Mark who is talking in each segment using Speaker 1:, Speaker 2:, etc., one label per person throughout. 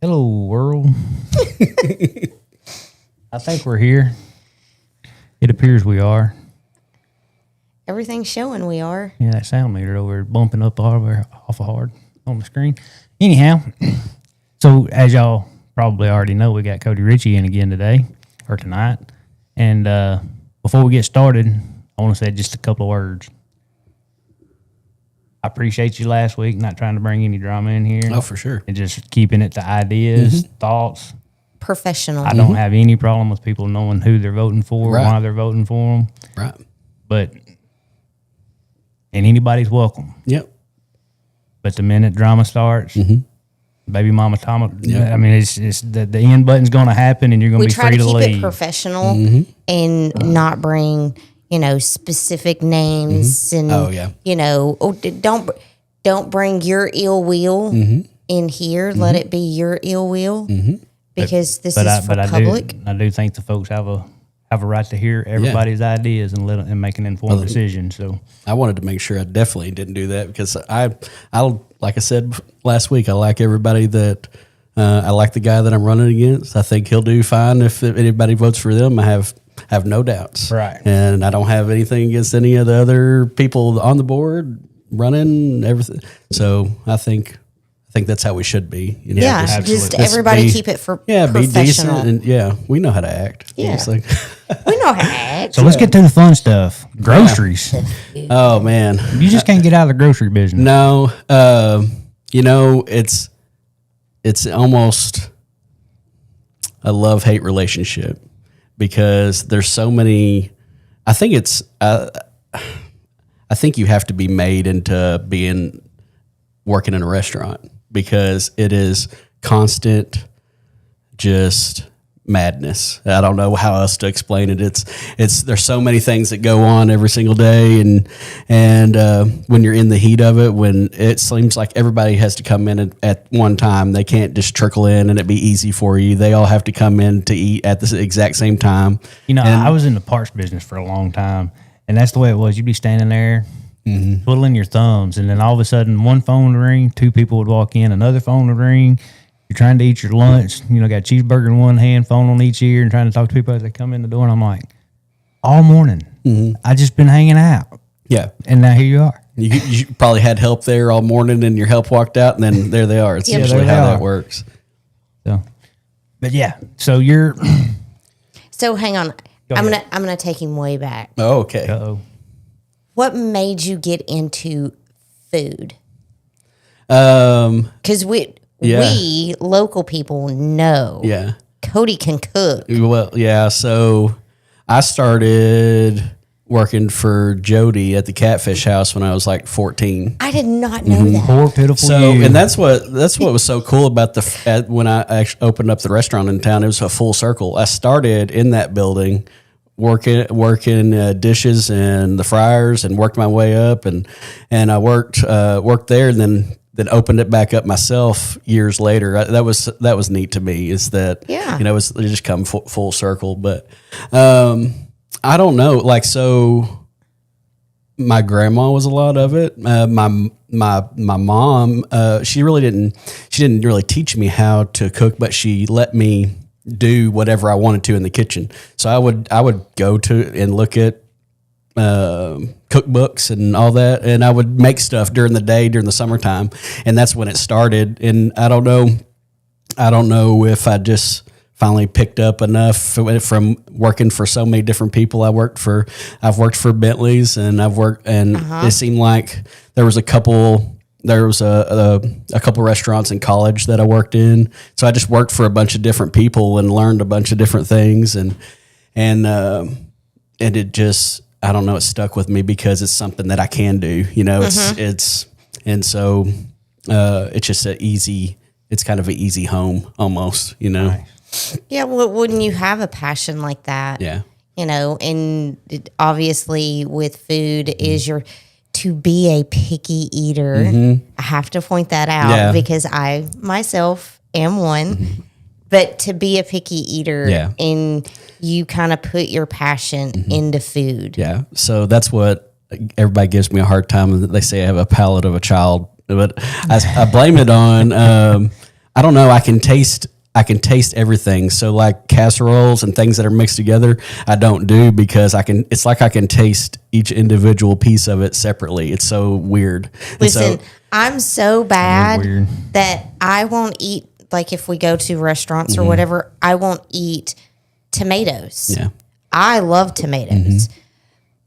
Speaker 1: Hello, world. I think we're here. It appears we are.
Speaker 2: Everything's showing we are.
Speaker 1: Yeah, that sound meter over there bumping up awful hard on the screen. Anyhow, so as y'all probably already know, we got Cody Richey in again today, or tonight. And before we get started, I want to say just a couple of words. I appreciate you last week, not trying to bring any drama in here.
Speaker 3: Oh, for sure.
Speaker 1: And just keeping it to ideas, thoughts.
Speaker 2: Professional.
Speaker 1: I don't have any problem with people knowing who they're voting for, why they're voting for them.
Speaker 3: Right.
Speaker 1: And anybody's welcome.
Speaker 3: Yep.
Speaker 1: But the minute drama starts, baby mama Tama, I mean, it's the end button's going to happen, and you're going to be free to leave.
Speaker 2: We try to keep it professional and not bring, specific names and, don't bring your ill will in here. Let it be your ill will because this is for public.
Speaker 1: I do think the folks have a right to hear everybody's ideas and make an informed decision. So
Speaker 3: I wanted to make sure I definitely didn't do that because I like I said last week, I like everybody that I like the guy that I'm running against. I think he'll do fine if anybody votes for them. I have no doubts.
Speaker 1: Right.
Speaker 3: And I don't have anything against any of the other people on the board running everything. So I think that's how we should be.
Speaker 2: Just everybody keep it for
Speaker 3: be
Speaker 2: professional.
Speaker 3: decent and we know how to act.
Speaker 2: Yeah. We know how to act.
Speaker 1: So let's get to the fun stuff. Groceries.
Speaker 3: Oh man.
Speaker 1: You just can't get out of the grocery business.
Speaker 3: No. It's almost a love-hate relationship because there's so many. I think you have to be made into working in a restaurant because it is constant, just madness. I don't know how else to explain it. It's there's so many things that go on every single day, and when you're in the heat of it, when it seems like everybody has to come in at one time, they can't just trickle in and it be easy for you. They all have to come in to eat at the exact same time.
Speaker 1: I was in the parts business for a long time, and that's the way it was. You'd be standing there twiddling your thumbs, and then all of a sudden one phone would ring, two people would walk in, another phone would ring. You're trying to eat your lunch, got a cheeseburger in one hand, phone on each ear, and trying to talk to people as they come in the door. And I'm like, all morning, I just been hanging out. Yeah. And now here you are.
Speaker 3: You probably had help there all morning, and your help walked out, and then there they are. It's usually how that works.
Speaker 1: So, but yeah, so you're.
Speaker 2: So hang on, I'm gonna take him way back.
Speaker 3: Oh, okay.
Speaker 1: Uh-oh.
Speaker 2: What made you get into food? Because we local people know.
Speaker 3: Yeah.
Speaker 2: Cody can cook.
Speaker 3: Well, yeah. So I started working for Jody at the Catfish House when I was like 14.
Speaker 2: I did not know that.
Speaker 1: Poor pitiful you.
Speaker 3: And that's what was so cool about when I actually opened up the restaurant in town. It was a full circle. I started in that building working dishes and the fryers, and worked my way up, and I worked there, and then opened it back up myself years later. That was neat to me. Is that it just come full circle. But I don't know. Like, so my grandma was a lot of it. My mom, she didn't really teach me how to cook, but she let me do whatever I wanted to in the kitchen. So I would go to and look at cookbooks and all that, and I would make stuff during the day during the summertime, and that's when it started. And I don't know if I just finally picked up enough from working for so many different people. I've worked for Bentley's, and it seemed like there was a couple restaurants in college that I worked in. So I just worked for a bunch of different people and learned a bunch of different things, and it just, I don't know, it stuck with me because it's something that I can do, it's just it's kind of an easy home almost,
Speaker 1: Nice.
Speaker 2: Yeah. Well, wouldn't you have a passion like that?
Speaker 3: Yeah.
Speaker 2: And obviously with food is to be a picky eater. I have to point that out because I myself am one. But to be a picky eater and you kind of put your passion into food.
Speaker 3: Yeah. So that's what everybody gives me a hard time. They say I have a palate of a child, but I blame it on I don't know. I can taste everything. So like casseroles and things that are mixed together, I don't do because it's like I can taste each individual piece of it separately. It's so weird.
Speaker 2: Listen, I'm so bad that I won't eat, like if we go to restaurants or whatever, I won't eat tomatoes.
Speaker 3: Yeah.
Speaker 2: I love tomatoes,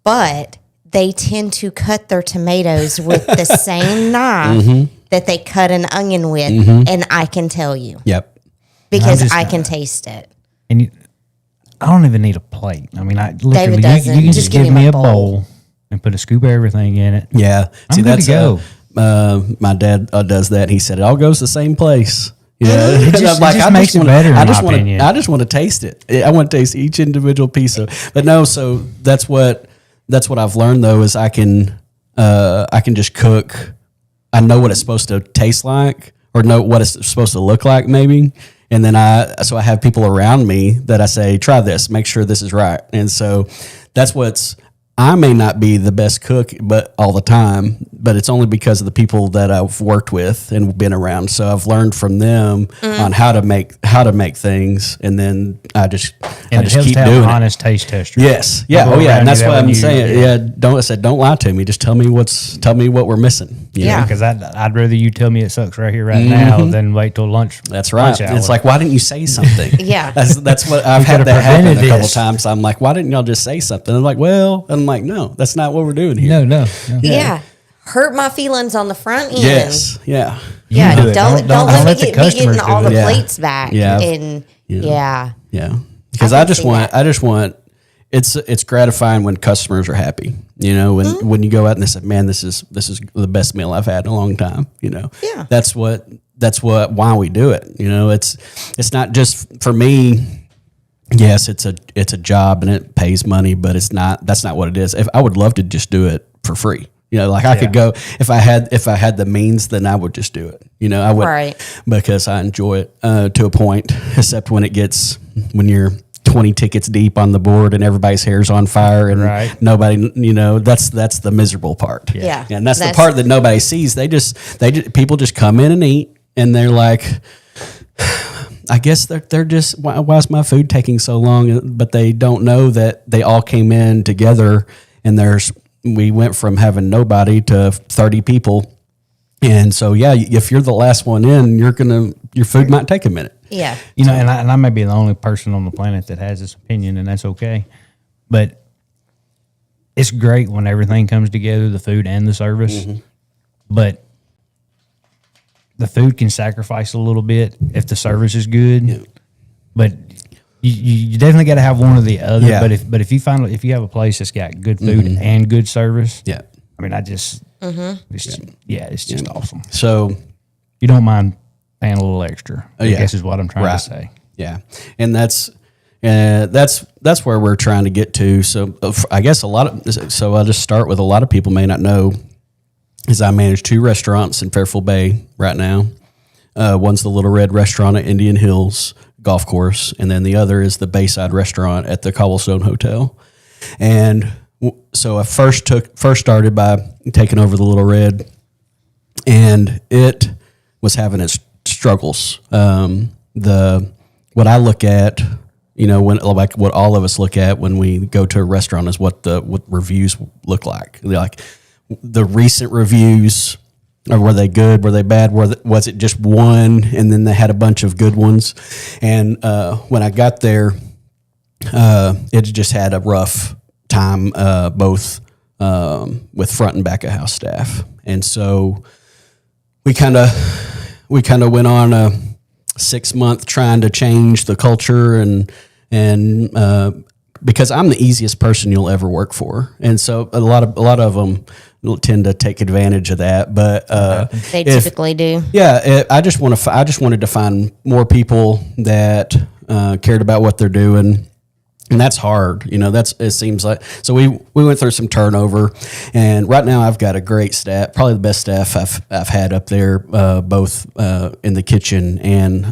Speaker 2: but they tend to cut their tomatoes with the same knife that they cut an onion with. And I can tell you.
Speaker 3: Yep.
Speaker 2: Because I can taste it.
Speaker 1: And I don't even need a plate. I mean,
Speaker 2: David doesn't.
Speaker 1: You can just give me a bowl and put a scoop of everything in it.
Speaker 3: Yeah.
Speaker 1: See, that's go.
Speaker 3: My dad does that. He said it all goes to the same place. Yeah,
Speaker 1: it just makes it better. I
Speaker 3: just want to taste it. I want to taste each individual piece of it. But no, so that's what I've learned though is I can just cook. I know what it's supposed to taste like or know what it's supposed to look like maybe. And then I have people around me that I say, try this, make sure this is right. And so I may not be the best cook, but all the time, but it's only because of the people that I've worked with and been around. So I've learned from them on how to make things, and then I just keep doing it.
Speaker 1: Honest taste tester.
Speaker 3: Yes, yeah, and that's what I'm saying. Yeah, don't lie to me. Just tell me what we're missing.
Speaker 2: Yeah,
Speaker 1: because I'd rather you tell me it sucks right here, right now, than wait till lunch.
Speaker 3: That's right. It's like, why didn't you say something?
Speaker 2: Yeah,
Speaker 3: that's what I've had that happen a couple times. I'm like, why didn't y'all just say something? I'm like, I'm like, no, that's not what we're doing here.
Speaker 1: No.
Speaker 2: Yeah. Hurt my feelings on the front end.
Speaker 3: Yes. Yeah.
Speaker 2: Yeah.
Speaker 1: Do
Speaker 2: Don't let me be getting all the
Speaker 1: it.
Speaker 2: plates back.
Speaker 3: Yeah.
Speaker 2: And yeah.
Speaker 3: Because I just want it's gratifying when customers are happy. You know, when you go out and they say, man, this is the best meal I've had in a long time. You know.
Speaker 2: Yeah.
Speaker 3: That's why we do it. You know, it's not just for me. Yes, it's a job and it pays money, but that's not what it is. If I would love to just do it for free. You know, like I could go if I had the means, then I would just do it. You know, I would because I enjoy it to a point, except when you're 20 tickets deep on the board and everybody's hair's on fire and nobody, you know, that's the miserable part.
Speaker 2: Yeah.
Speaker 3: And that's the part that nobody sees. People just come in and eat and they're like, I guess they're just, why is my food taking so long? But they don't know that they all came in together and we went from having nobody to 30 people. And so, if you're the last one in, your food might take a minute.
Speaker 2: Yeah.
Speaker 1: You know, and I may be the only person on the planet that has this opinion, and that's okay. But it's great when everything comes together, the food and the service. But the food can sacrifice a little bit if the service is good. Yeah. But you definitely got to have one or the other. Yeah. But if you have a place that's got good food and good service, I mean, it's just awesome.
Speaker 3: So
Speaker 1: you don't mind paying a little extra. I guess is what I'm trying to say.
Speaker 3: Yeah, and that's where we're trying to get to. So I guess I'll just start with a lot of people may not know. Is I manage 2 restaurants in Fairfield Bay right now. One's the Little Red Restaurant at Indian Hills Golf Course, and then the other is the Bayside Restaurant at the Cobblestone Hotel. And so I first started by taking over the Little Red, and it was having its struggles. What I look at, you know, what all of us look at when we go to a restaurant is what reviews look like. Like the recent reviews, or were they good? Were they bad? Was it just one, and then they had a bunch of good ones? And when I got there, it just had a rough time, both with front and back of house staff. And so we kind of went on a 6-month trying to change the culture and because I'm the easiest person you'll ever work for, and so a lot of them tend to take advantage of that. But
Speaker 2: they typically do.
Speaker 3: Yeah, I just wanted to find more people that cared about what they're doing. And that's hard, you know. It seems like so. We went through some turnover, and right now I've got a great staff, probably the best staff I've had up there, both in the kitchen and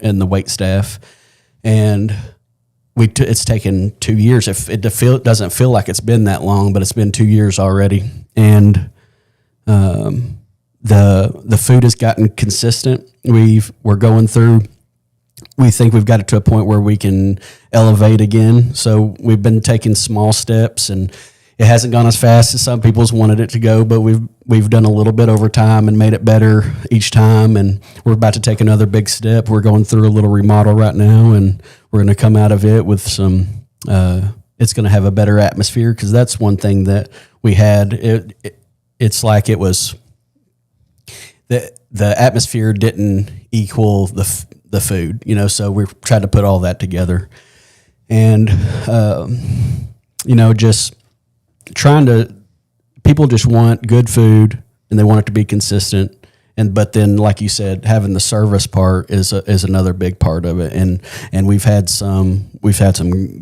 Speaker 3: in the wait staff. And it's taken 2 years. If it doesn't feel like it's been that long, but it's been 2 years already. And the food has gotten consistent. We're going through. We think we've got it to a point where we can elevate again. So we've been taking small steps, and it hasn't gone as fast as some people's wanted it to go, but we've done a little bit over time and made it better each time. And we're about to take another big step. We're going through a little remodel right now, and we're going to come out of it with some. It's going to have a better atmosphere, because that's one thing that we had. It's like it was the atmosphere didn't equal the food, so we tried to put all that together, and just trying to, people just want good food, and they want it to be consistent. But then, like you said, having the service part is another big part of it. And we've had some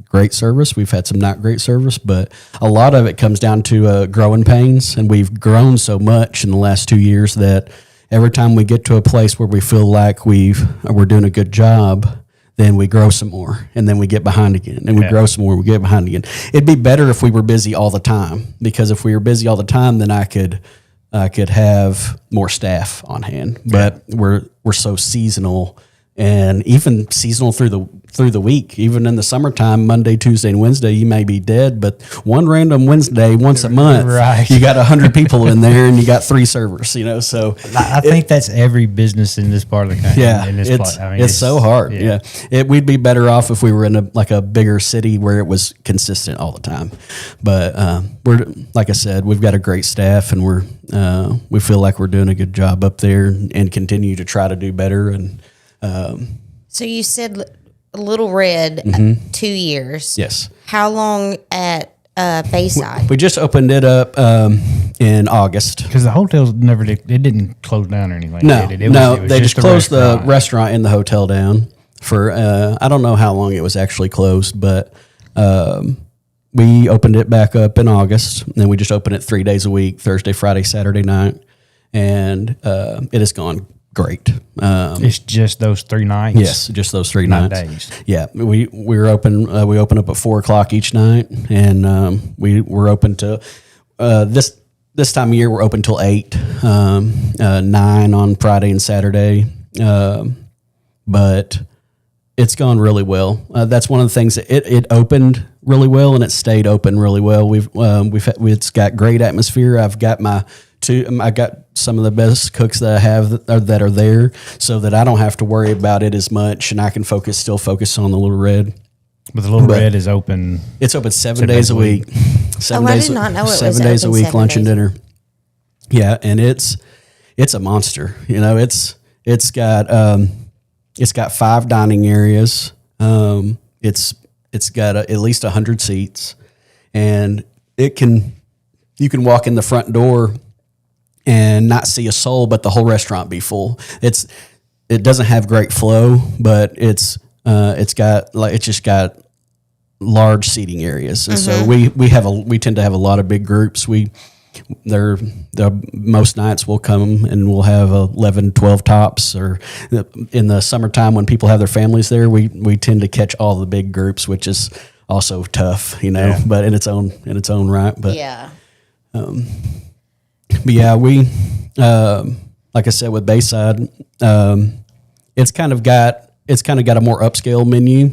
Speaker 3: great service, we've had some not great service, but a lot of it comes down to growing pains. And we've grown so much in the last 2 years that every time we get to a place where we feel like we're doing a good job, then we grow some more, and then we get behind again, and we grow some more, we get behind again. It'd be better if we were busy all the time, because if we were busy all the time, then I could have more staff on hand. But we're so seasonal, and even seasonal through the week. Even in the summertime, Monday, Tuesday, and Wednesday, you may be dead, but one random Wednesday once a month, you got 100 people in there, and you got 3 servers. So
Speaker 1: I think that's every business in this part of the country.
Speaker 3: Yeah,
Speaker 1: in this
Speaker 3: it's so hard. Yeah, we'd be better off if we were in a bigger city where it was consistent all the time. But we're, like I said, we've got a great staff, and we feel like we're doing a good job up there, and continue to try to do better. And
Speaker 2: so you said Little Red, 2 years.
Speaker 3: Yes.
Speaker 2: How long at Bayside?
Speaker 3: We just opened it up in August.
Speaker 1: Because the hotels didn't close down or anything.
Speaker 3: No,
Speaker 1: it was
Speaker 3: they just closed the restaurant and the hotel down for, I don't know how long it was actually closed, but we opened it back up in August, and then we just opened it 3 days a week, Thursday, Friday, Saturday night, and it has gone great.
Speaker 1: It's just those 3 nights.
Speaker 3: Yes, just those 3 nights.
Speaker 1: Days.
Speaker 3: Yeah, we're open. We open up at 4:00 each night, and we're open to this time of year. We're open till 8, 9 on Friday and Saturday. But it's gone really well. That's one of the things that it opened really well, and it stayed open really well. It's got great atmosphere. I got some of the best cooks that I have that are there, so that I don't have to worry about it as much, and I can still focus on the Little Red.
Speaker 1: But the Little Red is open.
Speaker 3: It's open 7 days a week. 7 days.
Speaker 2: I did not know it was
Speaker 3: 7 days a
Speaker 2: open
Speaker 3: week,
Speaker 2: 7
Speaker 3: lunch and
Speaker 2: days.
Speaker 3: dinner. Yeah, and it's a monster. It's got 5 dining areas. It's got at least 100 seats, and you can walk in the front door and not see a soul, but the whole restaurant be full. It doesn't have great flow, but it's just got large seating areas, and so we tend to have a lot of big groups. Most nights we'll come and we'll have 11, 12 tops, or in the summertime when people have their families there, we tend to catch all the big groups, which is also tough, but in its own right. But but yeah, we like I said with Bayside, it's kind of got a more upscale menu.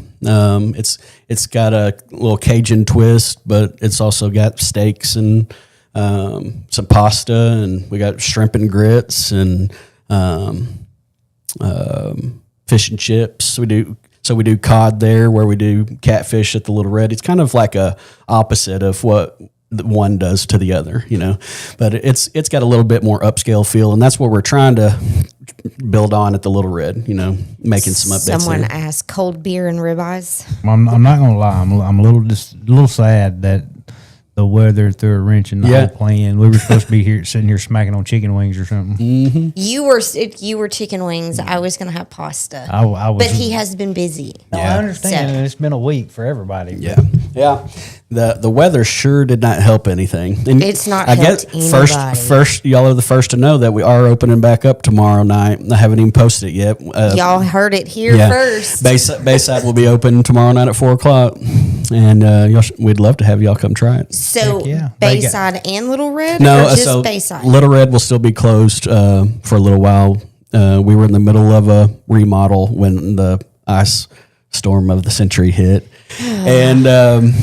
Speaker 3: It's got a little Cajun twist, but it's also got steaks and some pasta, and we got shrimp and grits and fish and chips. We do cod there, where we do catfish at the Little Red. It's kind of like a opposite of what the one does to the other, but it's got a little bit more upscale feel, and that's what we're trying to build on at the Little Red, making some updates.
Speaker 2: Someone
Speaker 3: there.
Speaker 2: asked cold beer and ribeyes.
Speaker 1: I'm not gonna lie. I'm a little sad that the weather threw a wrench in the whole plan. We were supposed to be sitting here smacking on chicken wings or something.
Speaker 3: Mm-hmm.
Speaker 2: If you were chicken wings, I was going to have pasta.
Speaker 1: I was,
Speaker 2: but he has been busy.
Speaker 1: I understand. And it's been a week for everybody.
Speaker 3: Yeah. The weather sure did not help anything. And
Speaker 2: it's not.
Speaker 3: I guess first, y'all are the first to know that we are opening back up tomorrow night. I haven't even posted it yet.
Speaker 2: Y'all heard it here first.
Speaker 3: Bayside will be open tomorrow night at 4:00, and we'd love to have y'all come try it.
Speaker 2: So Bayside and Little Red?
Speaker 3: No,
Speaker 2: or just
Speaker 3: so
Speaker 2: Bayside?
Speaker 3: Little Red will still be closed for a little while. We were in the middle of a remodel when the ice storm of the century hit. And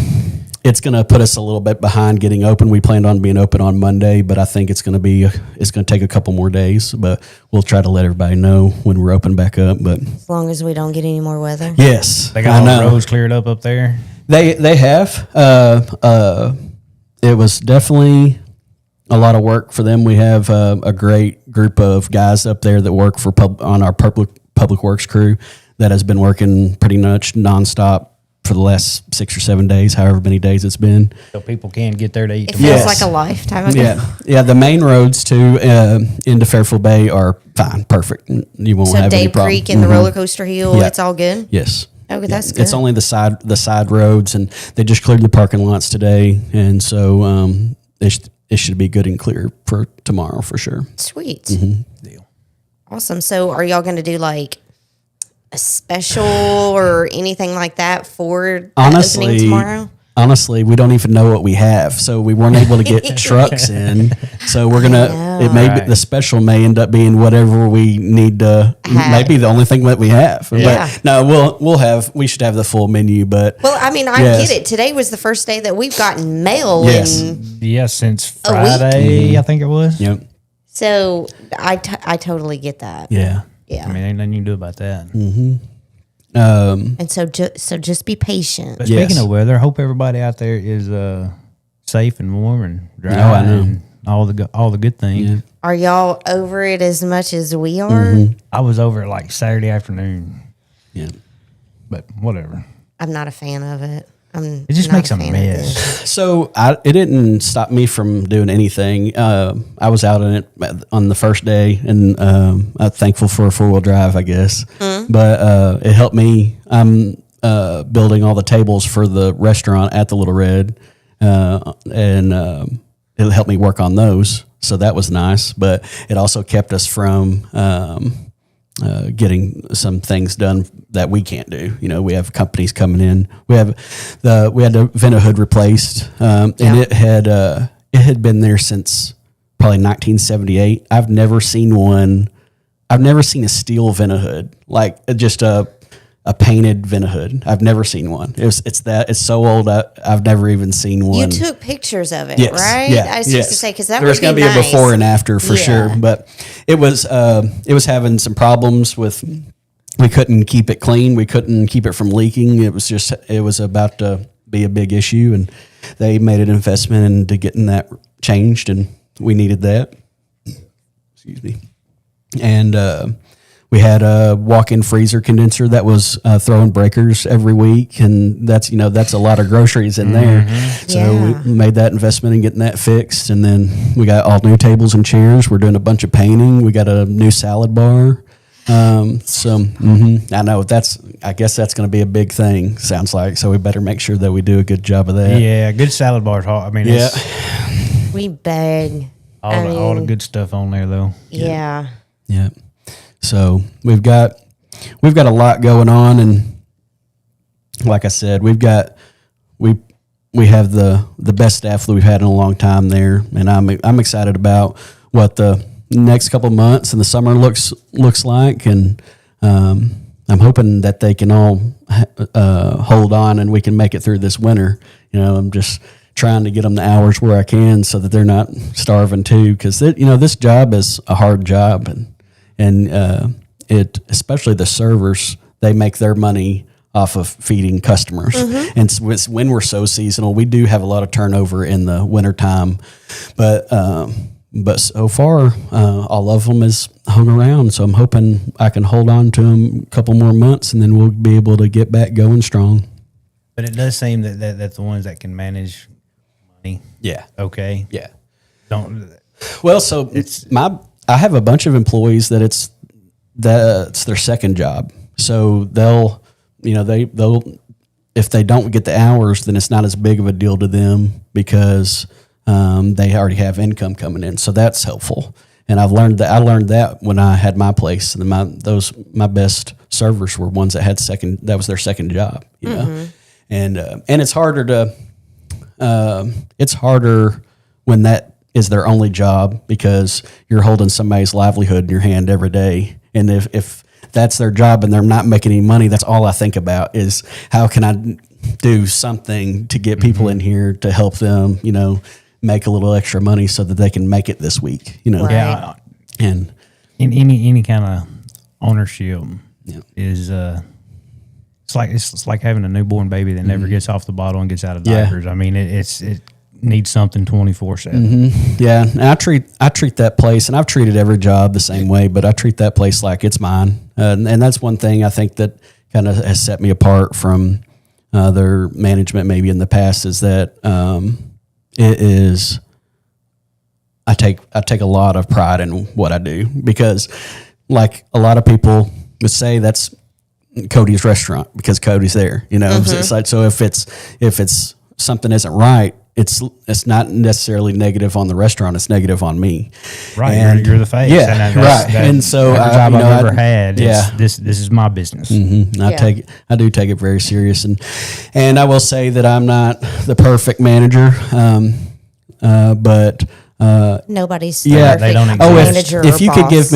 Speaker 3: it's going to put us a little bit behind getting open. We planned on being open on Monday, but I think it's going to take a couple more days. But we'll try to let everybody know when we're open back up. But
Speaker 2: as long as we don't get any more weather.
Speaker 3: Yes,
Speaker 1: they got all the roads cleared up there.
Speaker 3: They have. It was definitely a lot of work for them. We have a great group of guys up there that work on our public works crew that has been working pretty much nonstop for the last 6 or 7 days, however many days it's been.
Speaker 1: So people can get there to eat.
Speaker 2: It feels like a lifetime ago.
Speaker 3: Yeah. The main roads into Fairfield Bay are fine, perfect. You won't have any problem.
Speaker 2: Dave Creek and the roller coaster hill, it's all good?
Speaker 3: Yes.
Speaker 2: Okay, that's good.
Speaker 3: It's only the side roads, and they just cleared the parking lots today, and so it should be good and clear for tomorrow for sure.
Speaker 2: Sweet.
Speaker 1: Deal.
Speaker 2: Awesome. So are y'all going to do like a special or anything like that for opening tomorrow?
Speaker 3: Honestly, we don't even know what we have, so we weren't able to get trucks in. So we're gonna. It may be, the special may end up being whatever we need to. Maybe the only thing that we have.
Speaker 2: Yeah.
Speaker 3: But no, we should have the full menu. But
Speaker 2: well, I mean, I get it. Today was the first day that we've gotten mail.
Speaker 3: Yes.
Speaker 1: Since Friday, I think it was.
Speaker 3: Yep.
Speaker 2: So I totally get that.
Speaker 3: Yeah.
Speaker 2: Yeah.
Speaker 1: I mean, ain't nothing you can do about that.
Speaker 2: And so just be patient.
Speaker 1: But speaking of weather, I hope everybody out there is safe and warm and dry.
Speaker 3: Oh, I know.
Speaker 1: And all the good things.
Speaker 3: Yeah.
Speaker 2: Are y'all over it as much as we are?
Speaker 1: I was over it like Saturday afternoon.
Speaker 3: Yeah.
Speaker 1: But whatever.
Speaker 2: I'm not a fan of it.
Speaker 1: It just makes a mess.
Speaker 3: So it didn't stop me from doing anything. I was out in it on the first day, and I'm thankful for a 4-wheel drive, I guess. But it helped me. I'm building all the tables for the restaurant at the Little Red, and it helped me work on those. So that was nice. But it also kept us from getting some things done that we can't do. You know, we have companies coming in. We had the vent hood replaced, and it had been there since probably 1978. I've never seen a steel vent hood, like just a painted vent hood. I've never seen one. It's so old. I've never even seen one.
Speaker 2: You took pictures of it,
Speaker 3: yes,
Speaker 2: right?
Speaker 3: Yeah,
Speaker 2: I was just to say, because that
Speaker 3: there's
Speaker 2: going to
Speaker 3: be a before and after for sure. But it was having some problems with. We couldn't keep it clean. We couldn't keep it from leaking. It was about to be a big issue, and they made an investment into getting that changed, and we needed that. Excuse me. And we had a walk-in freezer condenser that was throwing breakers every week, and that's a lot of groceries in there. So we made that investment in getting that fixed, and then we got all new tables and chairs. We're doing a bunch of painting. We got a new salad bar. I know I guess that's going to be a big thing. Sounds like, so we better make sure that we do a good job of that.
Speaker 1: Yeah, good salad bars. I mean,
Speaker 2: we beg
Speaker 1: all the good stuff on there though.
Speaker 2: Yeah.
Speaker 3: So we've got a lot going on, and like I said, we have the best staff that we've had in a long time there, and I'm excited about what the next couple of months and the summer looks like, and I'm hoping that they can all hold on and we can make it through this winter. I'm just trying to get them the hours where I can so that they're not starving too, because this job is a hard job, and it, especially the servers, they make their money off of feeding customers. And when we're so seasonal, we do have a lot of turnover in the wintertime, but so far, all of them is hung around. So I'm hoping I can hold on to them a couple more months, and then we'll be able to get back going strong.
Speaker 1: But it does seem that the ones that can manage money.
Speaker 3: Yeah.
Speaker 1: Okay.
Speaker 3: Yeah.
Speaker 1: Don't.
Speaker 3: Well, so I have a bunch of employees that's their second job. So they'll if they don't get the hours, then it's not as big of a deal to them because they already have income coming in, so that's helpful. And I learned that when I had my place, and my best servers were ones that was their second job, and it's harder to it's harder when that is their only job, because you're holding somebody's livelihood in your hand every day. And if that's their job and they're not making any money, that's all I think about is how can I do something to get people in here to help them, make a little extra money so that they can make it this week,
Speaker 2: Right.
Speaker 1: Yeah.
Speaker 3: And
Speaker 1: In any kind of ownership is it's like having a newborn baby that never gets off the bottle and gets out of diapers. I mean, it needs something 24/7.
Speaker 3: Yeah, and I treat that place, and I've treated every job the same way, but I treat that place like it's mine, and that's one thing I think that kind of has set me apart from their management maybe in the past, is that it is. I take a lot of pride in what I do, because, like a lot of people would say, that's Cody's restaurant because Cody's there. It's like, so if it's something isn't right, it's not necessarily negative on the restaurant; it's negative on me.
Speaker 1: Right,
Speaker 3: and
Speaker 1: you're the face.
Speaker 3: Yeah,
Speaker 1: and
Speaker 3: right. And so
Speaker 1: every job I've ever had,
Speaker 3: yeah.
Speaker 1: this is my business.
Speaker 3: Mm-hmm. I do take it very serious, and I will say that I'm not the perfect manager, but
Speaker 2: Nobody's
Speaker 1: they don't exist.
Speaker 2: manager
Speaker 3: if
Speaker 2: or
Speaker 3: you could
Speaker 2: boss.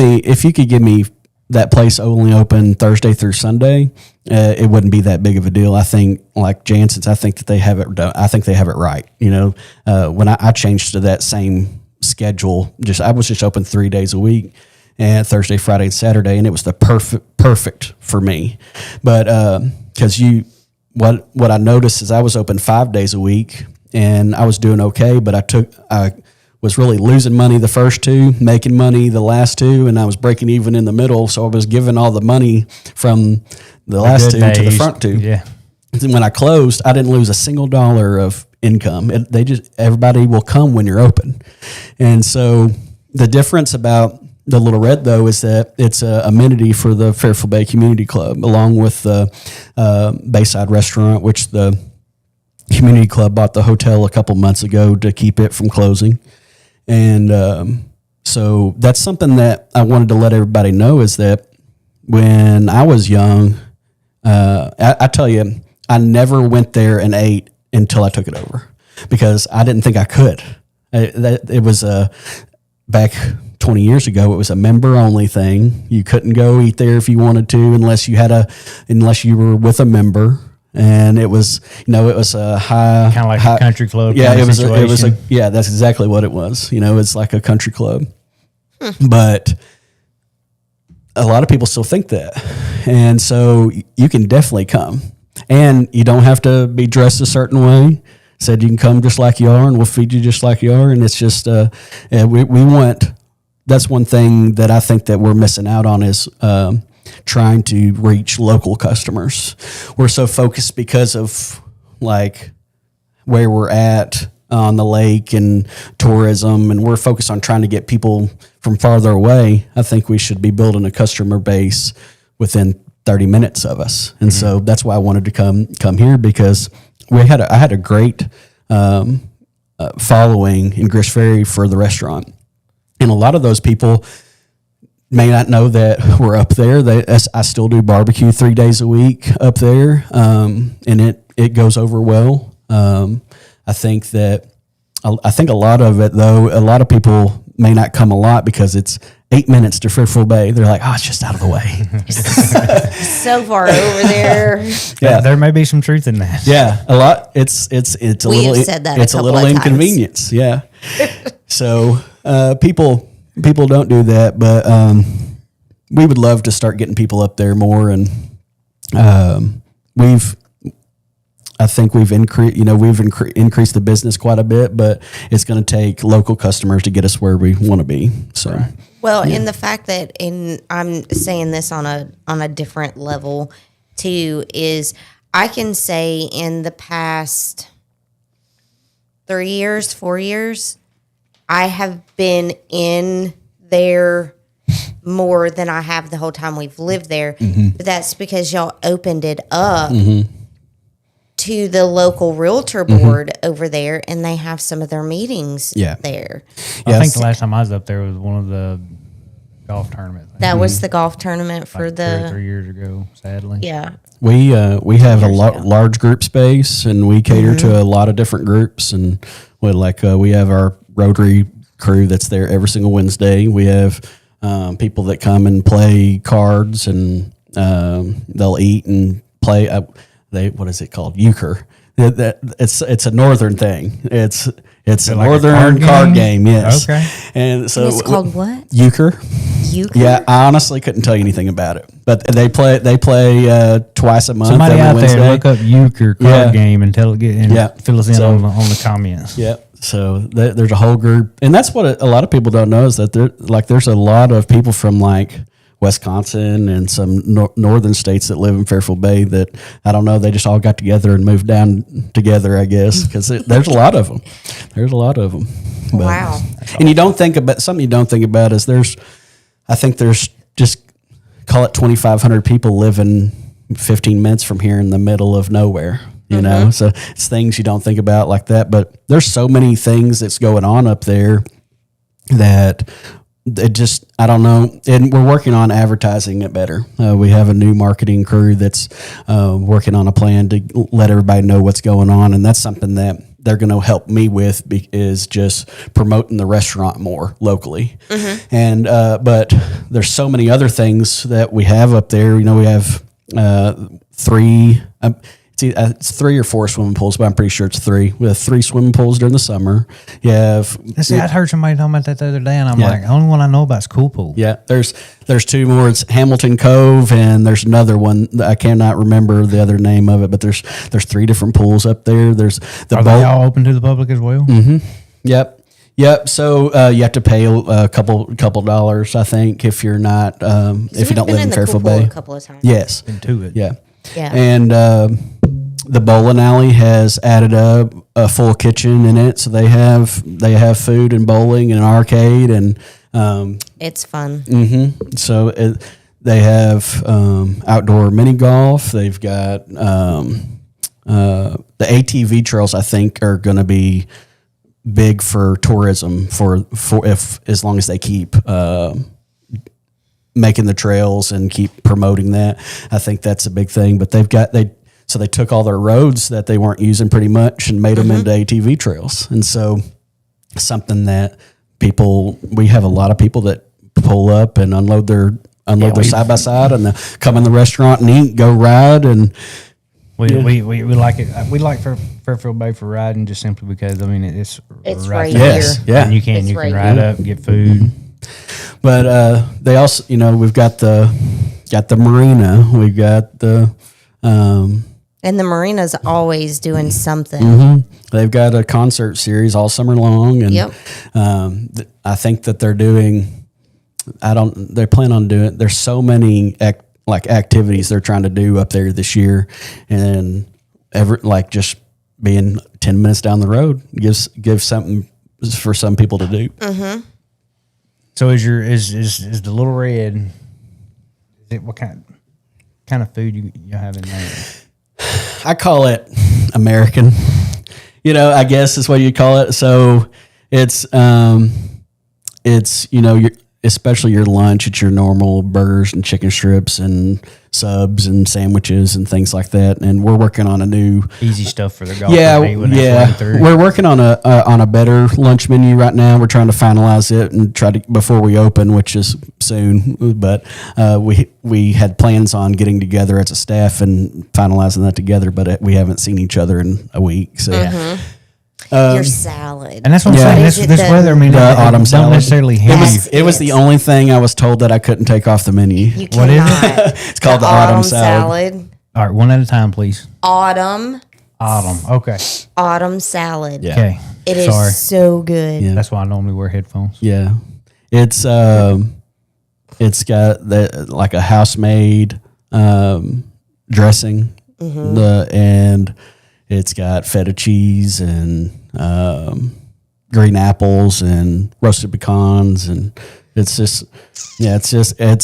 Speaker 3: give me that place only open Thursday through Sunday, it wouldn't be that big of a deal. I think, like Jansen's, I think that they have it done. I think they have it right. When I changed to that same schedule, I was just open 3 days a week, and Thursday, Friday, and Saturday, and it was the perfect for me. But because what I noticed is I was open 5 days a week, and I was doing okay, but I was really losing money the first two, making money the last two, and I was breaking even in the middle. So I was giving all the money from the last two to the front two.
Speaker 1: Yeah.
Speaker 3: And when I closed, I didn't lose a single dollar of income. Everybody will come when you're open. And so the difference about the Little Red, though, is that it's an amenity for the Fairfield Bay Community Club, along with the Bayside Restaurant, which the Community Club bought the hotel a couple months ago to keep it from closing. And so that's something that I wanted to let everybody know, is that when I was young, I tell you, I never went there and ate until I took it over, because I didn't think I could. It was back 20 years ago, it was a member only thing. You couldn't go eat there if you wanted to unless you were with a member. And it was, it was a high,
Speaker 1: kind of like a country club.
Speaker 3: Yeah,
Speaker 1: it was
Speaker 3: yeah, that's exactly what it was. It's like a country club, but a lot of people still think that. And so you can definitely come, and you don't have to be dressed a certain way. Said you can come just like you are, and we'll feed you just like you are. And it's just, we want, that's one thing that I think that we're missing out on, is, trying to reach local customers. We're so focused because of like where we're at on the lake and tourism, and we're focused on trying to get people from farther away. I think we should be building a customer base within 30 minutes of us. And so that's why I wanted to come here, because I had a great following in Grish Ferry for the restaurant. And a lot of those people may not know that we're up there. I still do barbecue 3 days a week up there, and it goes over well. I think a lot of it, though, a lot of people may not come a lot because it's 8 minutes to Fairfield Bay. They're like, oh, it's just out of the way.
Speaker 2: So far over there.
Speaker 3: Yeah,
Speaker 1: there may be some truth in that.
Speaker 3: Yeah, a lot. It's a little.
Speaker 2: Have said that
Speaker 3: it's
Speaker 2: a
Speaker 3: a
Speaker 2: couple
Speaker 3: little
Speaker 2: of
Speaker 3: inconvenience.
Speaker 2: times.
Speaker 3: Yeah. So people don't do that, but we would love to start getting people up there more, and I think we've increased the business quite a bit, but it's going to take local customers to get us where we want to be. So,
Speaker 2: well, in the fact that, and I'm saying this on a different level too, is I can say in the past 3 years, 4 years, I have been in there more than I have the whole time we've lived there. But that's because y'all opened it up to the local realtor board over there, and they have some of their meetings there.
Speaker 1: I think the last time I was up there was one of the golf tournament thing.
Speaker 2: That was the golf tournament for
Speaker 1: like 2 or 3 years ago, sadly.
Speaker 2: Yeah.
Speaker 3: We have a large group space, and we cater to a lot of different groups. And we have our Rotary crew that's there every single Wednesday. We have people that come and play cards, and they'll eat and play. What is it called? Euchre. It's a northern thing. It's a
Speaker 1: like
Speaker 3: northern card game. Yes.
Speaker 1: Okay.
Speaker 3: And so
Speaker 2: It's called what?
Speaker 3: Euchre.
Speaker 2: Euchre?
Speaker 3: Yeah, I honestly couldn't tell you anything about it, but they play twice a month.
Speaker 1: Somebody
Speaker 3: every
Speaker 1: out
Speaker 3: Wednesday.
Speaker 1: there look up euchre card game and fill us in
Speaker 3: So-
Speaker 1: on the comments.
Speaker 3: Yep. So there's a whole group, and that's what a lot of people don't know is that there's a lot of people from like Wisconsin and some northern states that live in Fairfield Bay that I don't know. They just all got together and moved down together, I guess, because there's a lot of them. There's a lot of them. But,
Speaker 2: Wow.
Speaker 3: And you don't think about something you don't think about is I think there's just call it 2,500 people living 15 minutes from here in the middle of nowhere. You know, so it's things you don't think about like that. But there's so many things that's going on up there that it just, I don't know. And we're working on advertising it better. We have a new marketing crew that's working on a plan to let everybody know what's going on. And that's something that they're going to help me with is just promoting the restaurant more locally. And, but there's so many other things that we have up there. You know, we have it's 3 or 4 swimming pools, but I'm pretty sure it's 3. We have 3 swimming pools during the summer. You have.
Speaker 1: See, I heard somebody talking about that the other day, and I'm like, the only one I know about is Cool Pool.
Speaker 3: Yeah, there's 2 more. It's Hamilton Cove, and there's another one. I cannot remember the other name of it, but there's 3 different pools up there. There's the
Speaker 1: Are they all open to the public as well?
Speaker 3: Yep. So you have to pay a couple dollars, I think, if you're not if you don't live in Fairfield Bay.
Speaker 2: A couple of times.
Speaker 3: Yes.
Speaker 1: Into it.
Speaker 3: Yeah.
Speaker 2: Yeah.
Speaker 3: And the bowling alley has added a full kitchen in it, so they have food and bowling and an arcade and
Speaker 2: It's fun.
Speaker 3: So they have outdoor mini golf. They've got the ATV trails. I think are going to be big for tourism for if as long as they keep making the trails and keep promoting that. I think that's a big thing. But they took all their roads that they weren't using pretty much and made them into ATV trails. And so something that we have a lot of people that pull up and unload their side by side and come in the restaurant and eat, go ride. And
Speaker 1: we like it. We like Fairfield Bay for riding just simply because, I mean, it's
Speaker 2: right
Speaker 1: there.
Speaker 3: Yes, yeah.
Speaker 1: And you can
Speaker 2: right
Speaker 1: ride up, get food.
Speaker 3: But they also, we've got the marina. We've got the
Speaker 2: And the marina's always doing something.
Speaker 3: They've got a concert series all summer long, and I think that they're doing. They plan on doing. There's so many activities they're trying to do up there this year, and just being 10 minutes down the road gives something for some people to do.
Speaker 1: So is the Little Red? Is it what kind of food you have in there?
Speaker 3: I call it American. I guess is what you call it. So it's especially your lunch. It's your normal burgers and chicken strips and subs and sandwiches and things like that. And we're working on a new
Speaker 1: Easy stuff for the golf.
Speaker 3: We're working on a better lunch menu right now. We're trying to finalize it and try to before we open, which is soon. But we had plans on getting together as a staff and finalizing that together. But we haven't seen each other in a week. So.
Speaker 2: Your salad.
Speaker 1: And that's what I'm saying. This weather, I mean,
Speaker 3: the autumn
Speaker 1: don't
Speaker 3: salad.
Speaker 1: necessarily heavy.
Speaker 3: It was the only thing I was told that I couldn't take off the menu.
Speaker 2: You
Speaker 1: What is
Speaker 2: cannot.
Speaker 3: It's called the autumn salad.
Speaker 1: All right, one at a time, please.
Speaker 2: Autumn
Speaker 1: Okay.
Speaker 2: salad.
Speaker 3: Yeah.
Speaker 1: Okay.
Speaker 2: It is
Speaker 1: Sorry.
Speaker 2: so good.
Speaker 3: Yeah.
Speaker 1: That's why I normally wear headphones.
Speaker 3: Yeah, it's got like a house made dressing, and it's got feta cheese and green apples and roasted pecans, and it's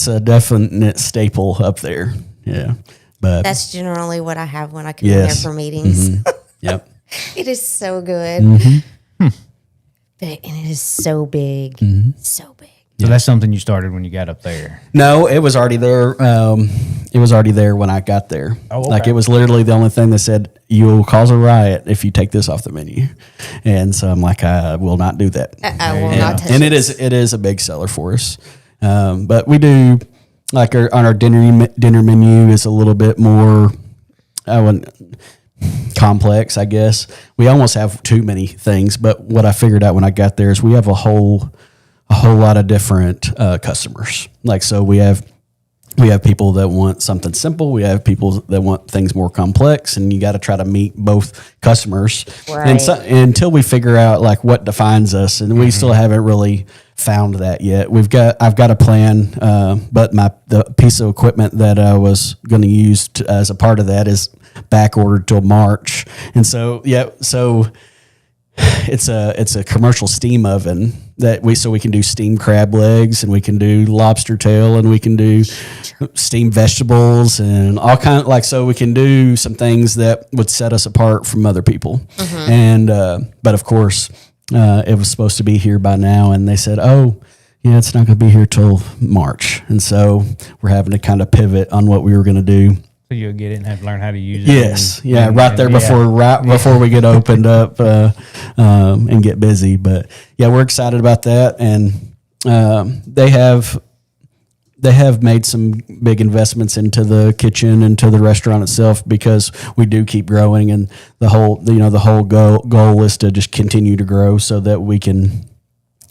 Speaker 3: a definite staple up there. Yeah, but
Speaker 2: That's generally what I have when I come in there for meetings.
Speaker 3: Yep.
Speaker 2: It is so good. And it is so big. So big.
Speaker 1: So that's something you started when you got up there.
Speaker 3: No, it was already there. It was already there when I got there.
Speaker 1: Oh, okay.
Speaker 3: Like it was literally the only thing that said you will cause a riot if you take this off the menu. And so I'm like, I will not do that.
Speaker 2: I will not touch
Speaker 3: And
Speaker 2: it.
Speaker 3: it is a big seller for us. But we do like on our dinner menu is a little bit more complex, I guess. We almost have too many things. But what I figured out when I got there is we have a whole lot of different customers. Like, so we have people that want something simple. We have people that want things more complex, and you got to try to meet both customers.
Speaker 2: Right.
Speaker 3: And so, until we figure out like what defines us, and we still haven't really found that yet. I've got a plan, but the piece of equipment that I was going to use as a part of that is back ordered till March, and so it's a commercial steam oven that we can do steamed crab legs, and we can do lobster tail, and we can do steamed vegetables, and all kind of like, so we can do some things that would set us apart from other people. And but of course it was supposed to be here by now, and they said, oh yeah, it's not going to be here till March, and so we're having to kind of pivot on what we were going to do.
Speaker 1: So you'll get it and have to learn how to use it.
Speaker 3: Yes, before we get opened up and get busy. But yeah, we're excited about that, and they have made some big investments into the kitchen and to the restaurant itself, because we do keep growing, and the whole goal is to just continue to grow so that we can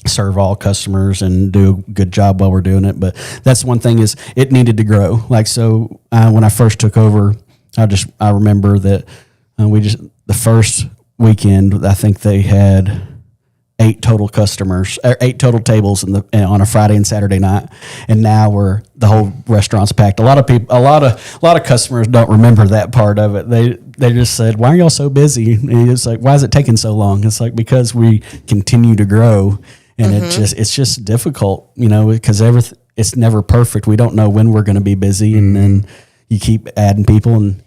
Speaker 3: serve all customers and do a good job while we're doing it. But that's one thing, is it needed to grow. Like, so when I first took over, I remember that the first weekend, I think they had 8 total customers, or 8 total tables on a Friday and Saturday night. And now the whole restaurant's packed. A lot of customers don't remember that part of it. They just said, why are y'all so busy? And it's like, why is it taking so long? It's like, because we continue to grow. And it's just difficult, because it's never perfect. We don't know when we're going to be busy, and then you keep adding people, and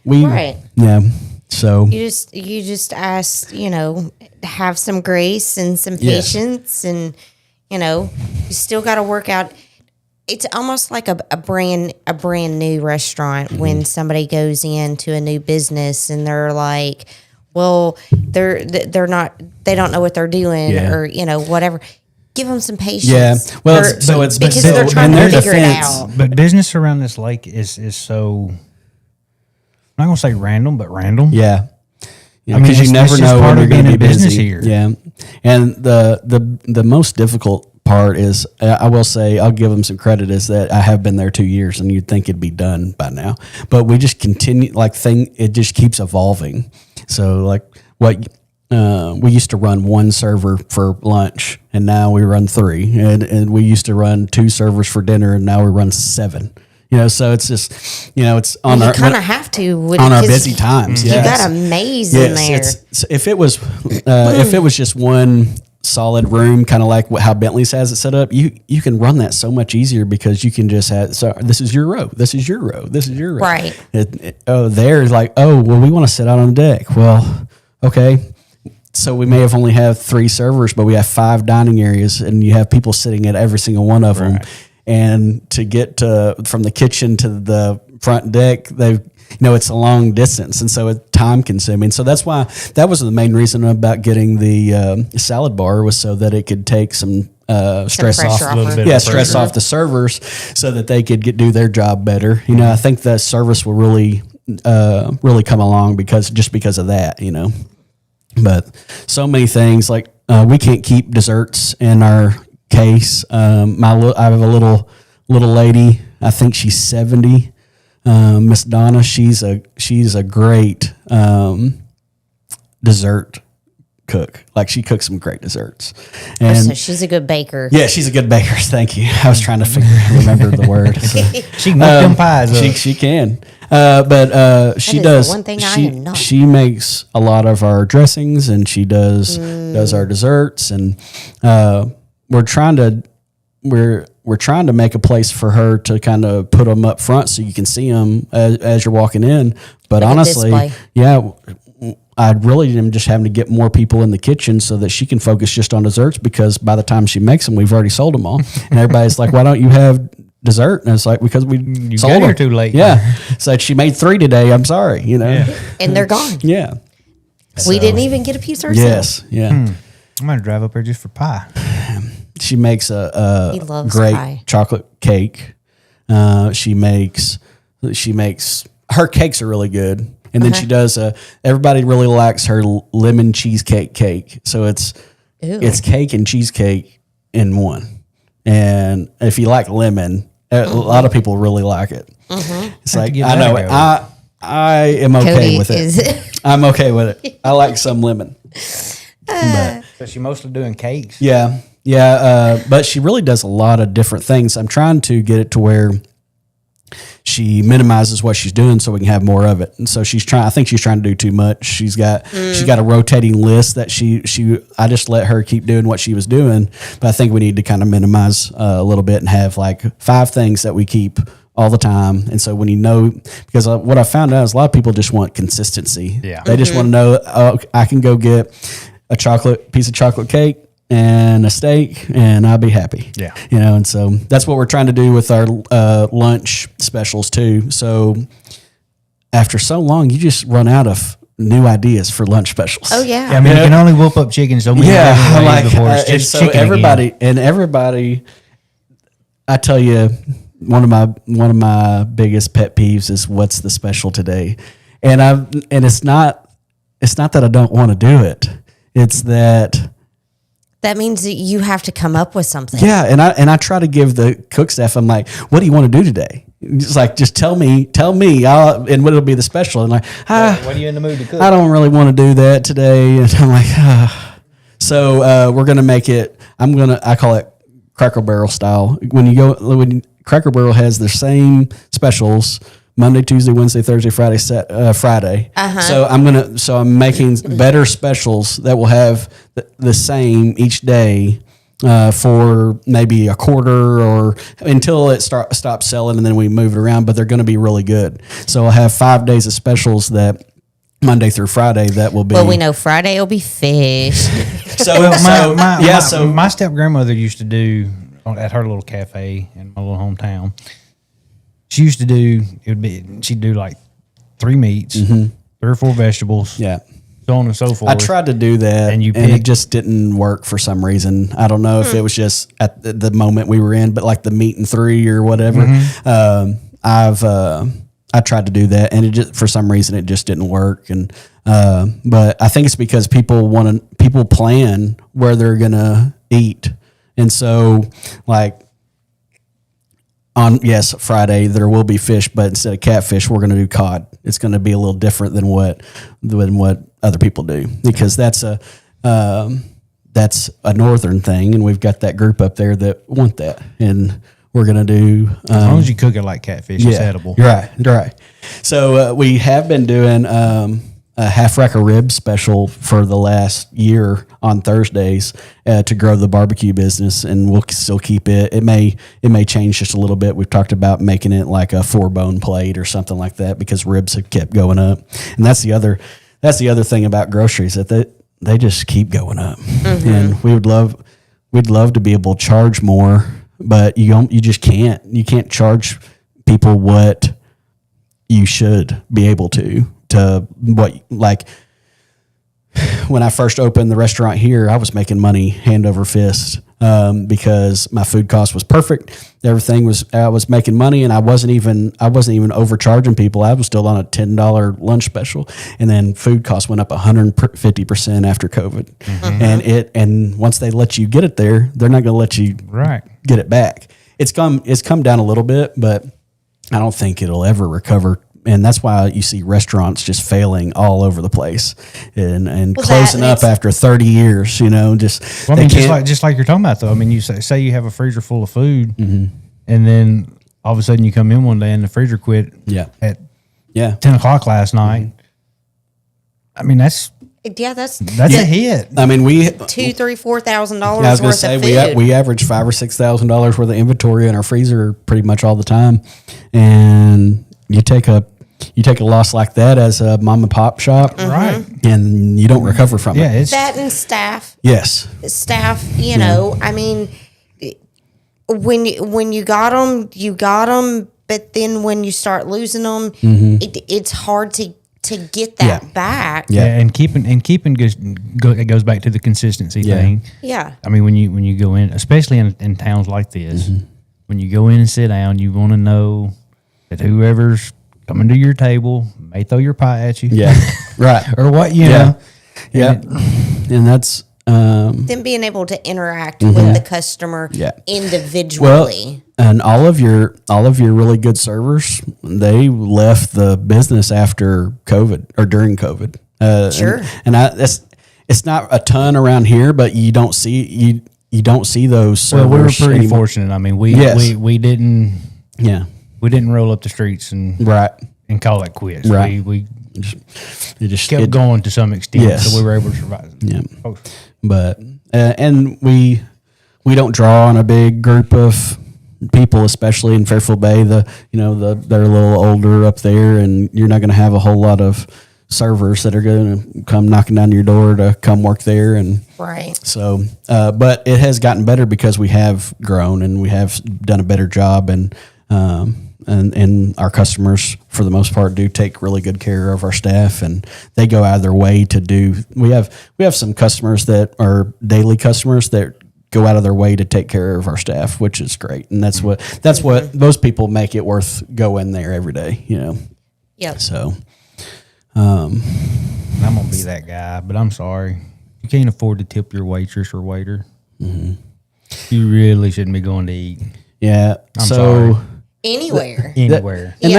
Speaker 3: so
Speaker 2: you just ask, have some grace and some patience, and you still got to work out. It's almost like a brand new restaurant when somebody goes into a new business and they're like, well, they don't know what they're doing, or whatever. Give them some patience.
Speaker 3: Yeah, well, it's
Speaker 2: because they're trying to figure it out.
Speaker 1: But business around this lake is so, I'm not gonna say random, but random.
Speaker 3: Yeah,
Speaker 1: because
Speaker 3: you never know when you're going to be busy
Speaker 1: here.
Speaker 3: Yeah, and the most difficult part is, I will say, I'll give them some credit, is that I have been there 2 years, and you'd think it'd be done by now, but we just continue, it just keeps evolving. So like we used to run 1 server for lunch, and now we run 3, and we used to run 2 servers for dinner, and now we run 7. So it's just, it's on
Speaker 2: you kind of have to
Speaker 3: on our busy times.
Speaker 2: You got a maze in there.
Speaker 3: If it was just one solid room, kind of like how Bentley's has it set up, you can run that so much easier, because you can just have, so this is your row, this is your row, this is your row.
Speaker 2: Right.
Speaker 3: There's like, oh, well, we want to sit out on the deck. Well, okay. So we may have only have 3 servers, but we have 5 dining areas, and you have people sitting at every single one of them. And to get from the kitchen to the front deck, it's a long distance, and so it's time consuming. So that's why that was the main reason about getting the salad bar, was so that it could take some stress off the servers, so that they could do their job better. I think the service will really come along because of that. But so many things, like we can't keep desserts in our case. I have a little lady. I think she's 70. Miss Donna. She's a great dessert cook. Like, she cooks some great desserts. And
Speaker 2: so she's a good baker.
Speaker 3: Yeah, she's a good baker. Thank you. I was trying to remember the word. So.
Speaker 1: She can make them pies up.
Speaker 3: She can. But she does.
Speaker 2: The one thing I am not.
Speaker 3: She makes a lot of our dressings, and she does our desserts, and we're trying to make a place for her to kind of put them up front so you can see them as you're walking in. But
Speaker 2: like
Speaker 3: honestly, I really am just having to get more people in the kitchen so that she can focus just on desserts, because by the time she makes them, we've already sold them all. And everybody's like, why don't you have dessert? And it's like, because you sold
Speaker 1: got
Speaker 3: them
Speaker 1: here too late.
Speaker 3: Yeah. So she made 3 today. I'm sorry,
Speaker 2: And they're gone.
Speaker 3: Yeah.
Speaker 2: We didn't even get a piece ourselves.
Speaker 3: Yes. Yeah.
Speaker 1: I'm going to drive up there just for pie.
Speaker 3: She makes a
Speaker 2: He loves
Speaker 3: great
Speaker 2: pie.
Speaker 3: chocolate cake. She makes her cakes are really good. And then she does everybody really likes her lemon cheesecake cake. So it's cake and cheesecake in one. And if you like lemon, a lot of people really like it. It's like, I know it. I am okay
Speaker 2: Cody
Speaker 3: with it. I'm okay with it. I like some lemon. But
Speaker 1: So she mostly doing cakes.
Speaker 3: yeah. But she really does a lot of different things. I'm trying to get it to where she minimizes what she's doing so we can have more of it. And so I think she's trying to do too much. She's got a rotating list that I just let her keep doing what she was doing. But I think we need to kind of minimize a little bit and have like 5 things that we keep all the time. And so when because what I found out is a lot of people just want consistency.
Speaker 1: Yeah.
Speaker 3: They just want to know, I can go get a piece of chocolate cake and a steak, and I'll be happy.
Speaker 1: Yeah.
Speaker 3: And so that's what we're trying to do with our lunch specials too. So after so long, you just run out of new ideas for lunch specials.
Speaker 2: Oh yeah.
Speaker 1: Yeah, I mean, you can only whoop up chicken so many different ways before it's
Speaker 3: and
Speaker 1: just
Speaker 3: so
Speaker 1: chicken
Speaker 3: everybody, I tell you, one of my biggest pet peeves is what's the special today, and it's not that I don't want to do it. It's that
Speaker 2: means that you have to come up with something.
Speaker 3: yeah, and I try to give the cook staff, I'm like, what do you want to do today? Just tell me, and what will be the special? And like,
Speaker 1: What are you in the mood to cook?
Speaker 3: I don't really want to do that today. And I'm like, So we're gonna make it. I call it Cracker Barrel style. When Cracker Barrel has the same specials Monday, Tuesday, Wednesday, Thursday, Friday, Friday. So I'm making better specials that will have the same each day for maybe a quarter or until it stops selling, and then we move it around. But they're going to be really good. So I'll have 5 days of specials that Monday through Friday that will be.
Speaker 2: Well, we know Friday will be fish.
Speaker 1: My step grandmother used to do at her little cafe in my little hometown. She used to do, she'd do like 3 meats, 3 or 4 vegetables.
Speaker 3: Yeah.
Speaker 1: So on and so forth.
Speaker 3: I tried to do that and it just didn't work for some reason. I don't know if it was just at the moment we were in, but like the meat and 3 or whatever. I tried to do that and it just, for some reason it just didn't work. And, but I think it's because people plan where they're going to eat. And so like, Friday there will be fish, but instead of catfish, we're going to do cod. It's going to be a little different than what other people do, because that's a northern thing, and we've got that group up there that want that, and we're going to do.
Speaker 1: As long as you cook it like catfish, it's edible.
Speaker 3: Right. So we have been doing a half rack of ribs special for the last year on Thursdays to grow the barbecue business, and we'll still keep it. It may change just a little bit. We've talked about making it like a 4-bone plate or something like that, because ribs have kept going up, and that's the other thing about groceries, that they just keep going up, and we'd love to be able to charge more, but you just can't. You can't charge people what you should be able to what, like when I first opened the restaurant here, I was making money hand over fist because my food cost was perfect. I was making money, and I wasn't even overcharging people. I was still on a $10 lunch special, and then food costs went up 150% after COVID. And once they let you get it there, they're not going to let you get it back. It's come down a little bit, but I don't think it'll ever recover. And that's why you see restaurants just failing all over the place and closing up after 30 years, just.
Speaker 1: Well, I mean, just like you're talking about, though. I mean, you say you have a freezer full of food, and then all of a sudden you come in one day and the freezer quit at 10 o'clock last night. I mean, that's a hit.
Speaker 3: I mean, we
Speaker 2: $2,000, $3,000, $4,000
Speaker 3: worth
Speaker 2: of food.
Speaker 3: We average $5,000 or $6,000 worth of inventory in our freezer pretty much all the time, and you take a you take a loss like that as a mom and pop shop,
Speaker 1: Right.
Speaker 3: and you don't recover from
Speaker 1: Yeah,
Speaker 3: it.
Speaker 1: it's
Speaker 2: That and staff.
Speaker 3: Yes.
Speaker 2: Staff, you know, I mean, when you got them, you got them. But then when you start losing them, it's hard to get that back.
Speaker 3: Yeah.
Speaker 1: and keeping it goes back to the consistency thing.
Speaker 2: Yeah.
Speaker 1: I mean, when you go in, especially in towns like this, when you go in and sit down, you want to know that whoever's coming to your table may throw your pie at you.
Speaker 3: Yeah. Right.
Speaker 1: Or what, you know.
Speaker 3: Yeah. And that's
Speaker 2: Then being able to interact with the customer individually.
Speaker 3: and all of your really good servers, they left the business after COVID or during COVID.
Speaker 2: Sure.
Speaker 3: And it's not a ton around here, but you don't see those servers.
Speaker 1: Well, we were pretty
Speaker 3: anymore.
Speaker 1: fortunate. I mean, we didn't
Speaker 3: Yeah.
Speaker 1: we didn't roll up the streets and
Speaker 3: Right.
Speaker 1: call it quits.
Speaker 3: Right.
Speaker 1: We
Speaker 3: It just
Speaker 1: kept going to some extent,
Speaker 3: Yes.
Speaker 1: so we were able to survive.
Speaker 3: Yeah.
Speaker 1: Oh,
Speaker 3: But and we don't draw on a big group of people, especially in Fairfield Bay. They're a little older up there, and you're not going to have a whole lot of servers that are going to come knocking down your door to come work there. And
Speaker 2: Right.
Speaker 3: so, but it has gotten better because we have grown and we have done a better job, and our customers, for the most part, do take really good care of our staff, and they go out of their way to do. We have some customers that are daily customers that go out of their way to take care of our staff, which is great, and that's what those people make it worth going there every day.
Speaker 2: Yep.
Speaker 3: So,
Speaker 1: I'm gonna be that guy, but I'm sorry, you can't afford to tip your waitress or waiter. You really shouldn't be going to eat
Speaker 3: yeah.
Speaker 1: I'm
Speaker 3: so.
Speaker 1: sorry.
Speaker 2: Anywhere.
Speaker 1: Anywhere.
Speaker 3: And
Speaker 2: Yeah.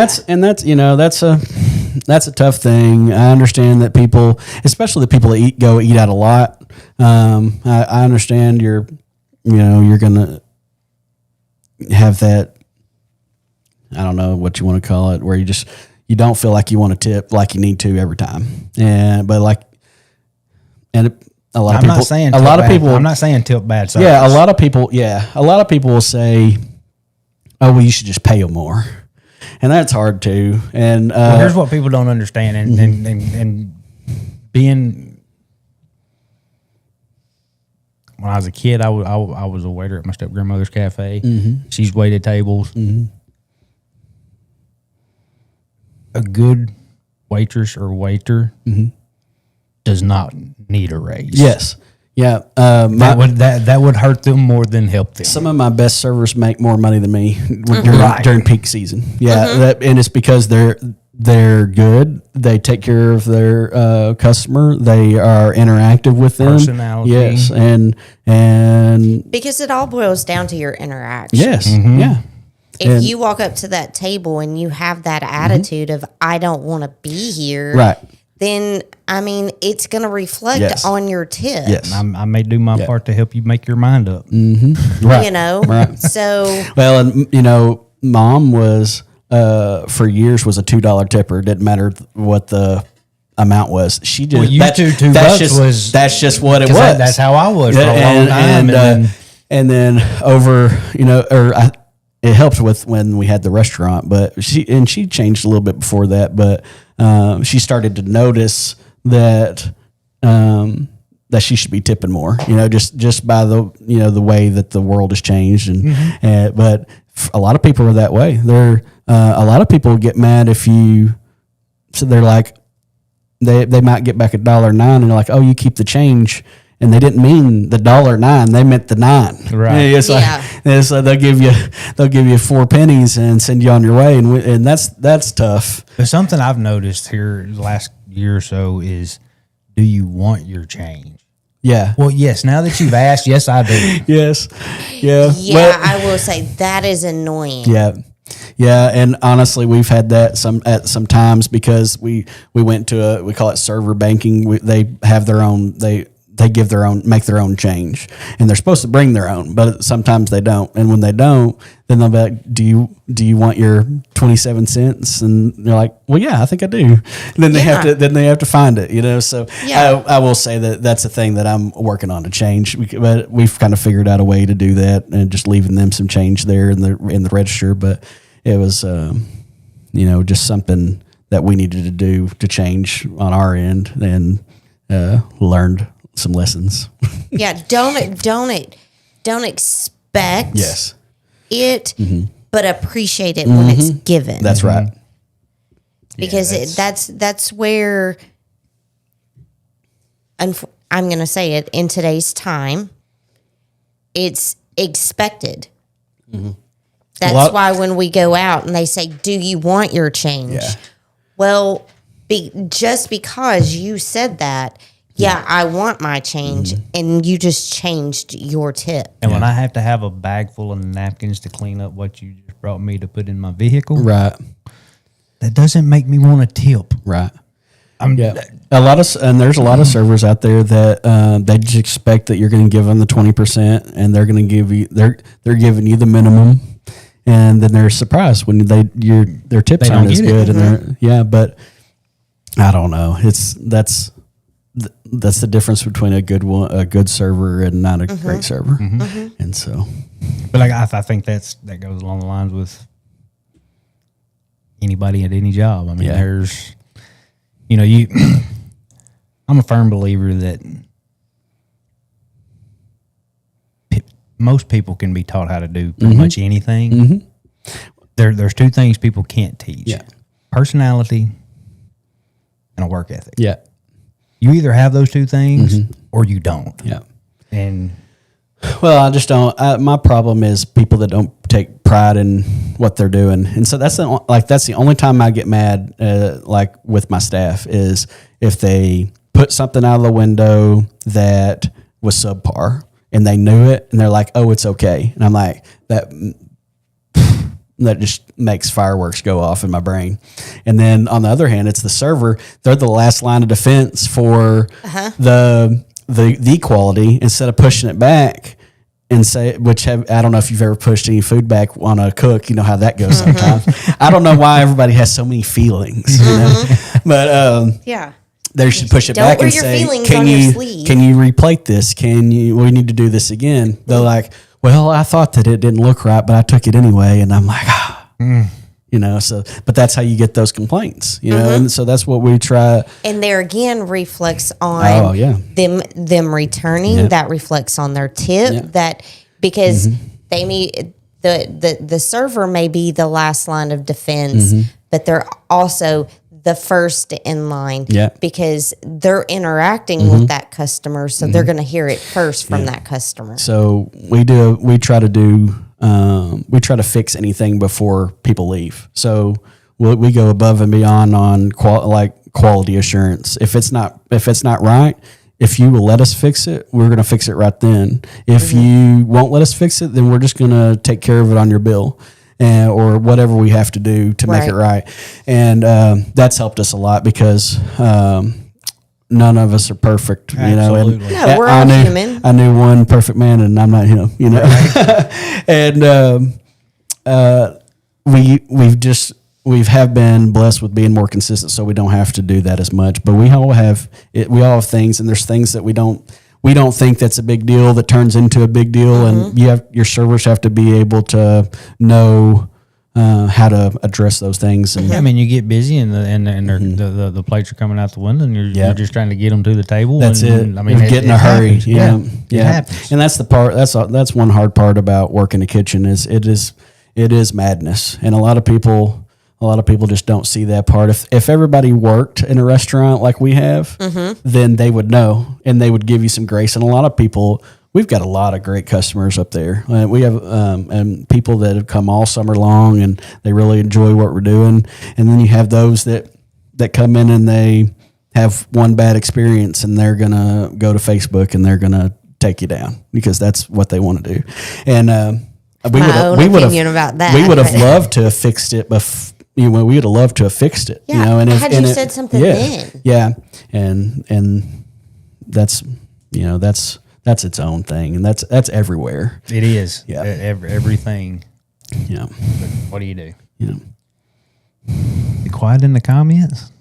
Speaker 3: that's a tough thing. I understand that people, especially the people that go eat out a lot. I understand you're gonna have that. I don't know what you want to call it, where you don't feel like you want to tip like you need to every time. A lot of
Speaker 1: I'm
Speaker 3: people.
Speaker 1: not saying
Speaker 3: a lot of people.
Speaker 1: I'm not saying tilt bad service.
Speaker 3: Yeah, a lot of people. Yeah, a lot of people will say, "Oh, well, you should just pay them more," and that's hard too. And
Speaker 1: Well, here's what people don't understand, and being when I was a kid, I was a waiter at my step grandmother's cafe. She's waited tables. A good waitress or waiter does not need a raise.
Speaker 3: yes, yeah,
Speaker 1: That would hurt them more than help them.
Speaker 3: some of my best servers make more money than me
Speaker 1: Right.
Speaker 3: during peak season. Yeah, and it's because they're good. They take care of their customer. They are interactive with them.
Speaker 1: Personality.
Speaker 3: Yes, and
Speaker 2: Because it all boils down to your interaction.
Speaker 3: yes, yeah,
Speaker 2: If you walk up to that table and you have that attitude of, I don't want to be here.
Speaker 3: right.
Speaker 2: Then, I mean, it's going to reflect
Speaker 3: Yes.
Speaker 2: on your tip.
Speaker 3: Yes.
Speaker 1: I may do my part to help you make your mind up.
Speaker 3: Right.
Speaker 2: You know?
Speaker 3: Right.
Speaker 2: So,
Speaker 3: Well, and Mom was for years was a $2 tipper. Didn't matter what the amount was. She just
Speaker 1: Well, used to $2
Speaker 3: that's just what it was.
Speaker 1: That's how I was for a long time.
Speaker 3: And then over, it helped with when we had the restaurant, but she changed a little bit before that, but she started to notice that that she should be tipping more, just by the the way that the world has changed, and but a lot of people are that way. A lot of people get mad if you, so they're like, they might get back $1.09 and they're like, oh, you keep the change. And they didn't mean the $1.09; they meant the 9.
Speaker 1: Right.
Speaker 3: It's like they'll give you 4 pennies and send you on your way, and that's tough.
Speaker 1: But something I've noticed here the last year or so is, do you want your change?
Speaker 3: Yeah.
Speaker 1: Well, yes. Now that you've asked, yes, I do.
Speaker 3: Yes. Yeah.
Speaker 2: yeah, I will say that is annoying.
Speaker 3: Yeah. Yeah, and honestly, we've had that some times because we went to we call it server banking. They have their own. They give their own, make their own change, and they're supposed to bring their own, but sometimes they don't. And when they don't, then they'll be like, do you want your 27 cents? And they're like, well, yeah, I think I do. And then they have to find it, So
Speaker 2: Yeah.
Speaker 3: I will say that's a thing that I'm working on to change, but we've kind of figured out a way to do that and just leaving them some change there in the register. But it was, just something that we needed to do to change on our end, and learned some lessons.
Speaker 2: Yeah, don't expect it, but appreciate it when it's given.
Speaker 3: That's right.
Speaker 2: Because that's where I'm going to say it, in today's time, it's expected. That's why when we go out and they say, "Do you want your change?"
Speaker 3: Yeah.
Speaker 2: Well, just because you said that, I want my change, and you just changed your tip.
Speaker 1: And when I have to have a bag full of napkins to clean up what you just brought me to put in my vehicle,
Speaker 3: Right.
Speaker 1: that doesn't make me want to tip.
Speaker 3: Right. There's a lot of servers out there that they just expect that you're going to give them the 20%, and they're going to give you they're giving you the minimum, and then they're surprised when their tips aren't as good, and but I don't know. That's the difference between a good server and not a great server, and so.
Speaker 1: But like I think that goes along the lines with anybody at any job. I mean, there's. I'm a firm believer that most people can be taught how to do pretty much anything. There's two things people can't teach: personality and a work ethic.
Speaker 3: Yeah,
Speaker 1: you either have those two things or you don't.
Speaker 3: Yeah,
Speaker 1: and
Speaker 3: well, I just don't. My problem is people that don't take pride in what they're doing, and so that's the only time I get mad, like with my staff, is if they put something out of the window that was subpar and they knew it, and they're like, "Oh, it's okay," and I'm like, that just makes fireworks go off in my brain. And then on the other hand, it's the server; they're the last line of defense for the quality, instead of pushing it back and say, I don't know if you've ever pushed any food back on a cook. You know how that goes sometimes. I don't know why everybody has so many feelings, but they should push it back and say, can you replate this? We need to do this again. They're like, well, I thought that it didn't look right, but I took it anyway. And I'm like, but that's how you get those complaints, and so that's what we try. And
Speaker 2: there again reflects on them returning. That reflects on their tip. That because they need the server may be the last line of defense, but they're also the first in line because they're interacting with that customer, so they're going to hear it first from that customer.
Speaker 3: So we try to fix anything before people leave. So we go above and beyond on quality assurance. If it's not right, if you will let us fix it, we're going to fix it right then. If you won't let us fix it, then we're just going to take care of it on your bill. Or whatever we have to do to make it right. And that's helped us a lot because none of us are perfect,
Speaker 1: Absolutely.
Speaker 2: No, we're all human.
Speaker 3: I knew one perfect man, and I'm not him, And we have been blessed with being more consistent, so we don't have to do that as much. But we all have things, and there's things that we don't think that's a big deal that turns into a big deal, and your servers have to be able to know how to address those things. And
Speaker 1: I mean, you get busy, and the plates are coming out the window, and you're just trying to get them to the table.
Speaker 3: That's it.
Speaker 1: I mean,
Speaker 3: you get in a hurry.
Speaker 1: Happens. It happens.
Speaker 3: And that's the part. That's one hard part about working the kitchen is it is madness, and a lot of people just don't see that part. If everybody worked in a restaurant like we have, then they would know, and they would give you some grace. And a lot of people, we've got a lot of great customers up there. We have and people that have come all summer long, and they really enjoy what we're doing. And then you have those that come in and they have one bad experience, and they're gonna go to Facebook and they're gonna take you down because that's what they want to do. And we would have loved to have fixed it, but we would have loved to have fixed it.
Speaker 2: Yeah. And had you said something then?
Speaker 3: Yeah. And that's that's its own thing, and that's everywhere.
Speaker 1: It is.
Speaker 3: Yeah.
Speaker 1: Everything.
Speaker 3: Yeah.
Speaker 1: What do you do?
Speaker 3: Yeah.
Speaker 1: Be quiet in the comments.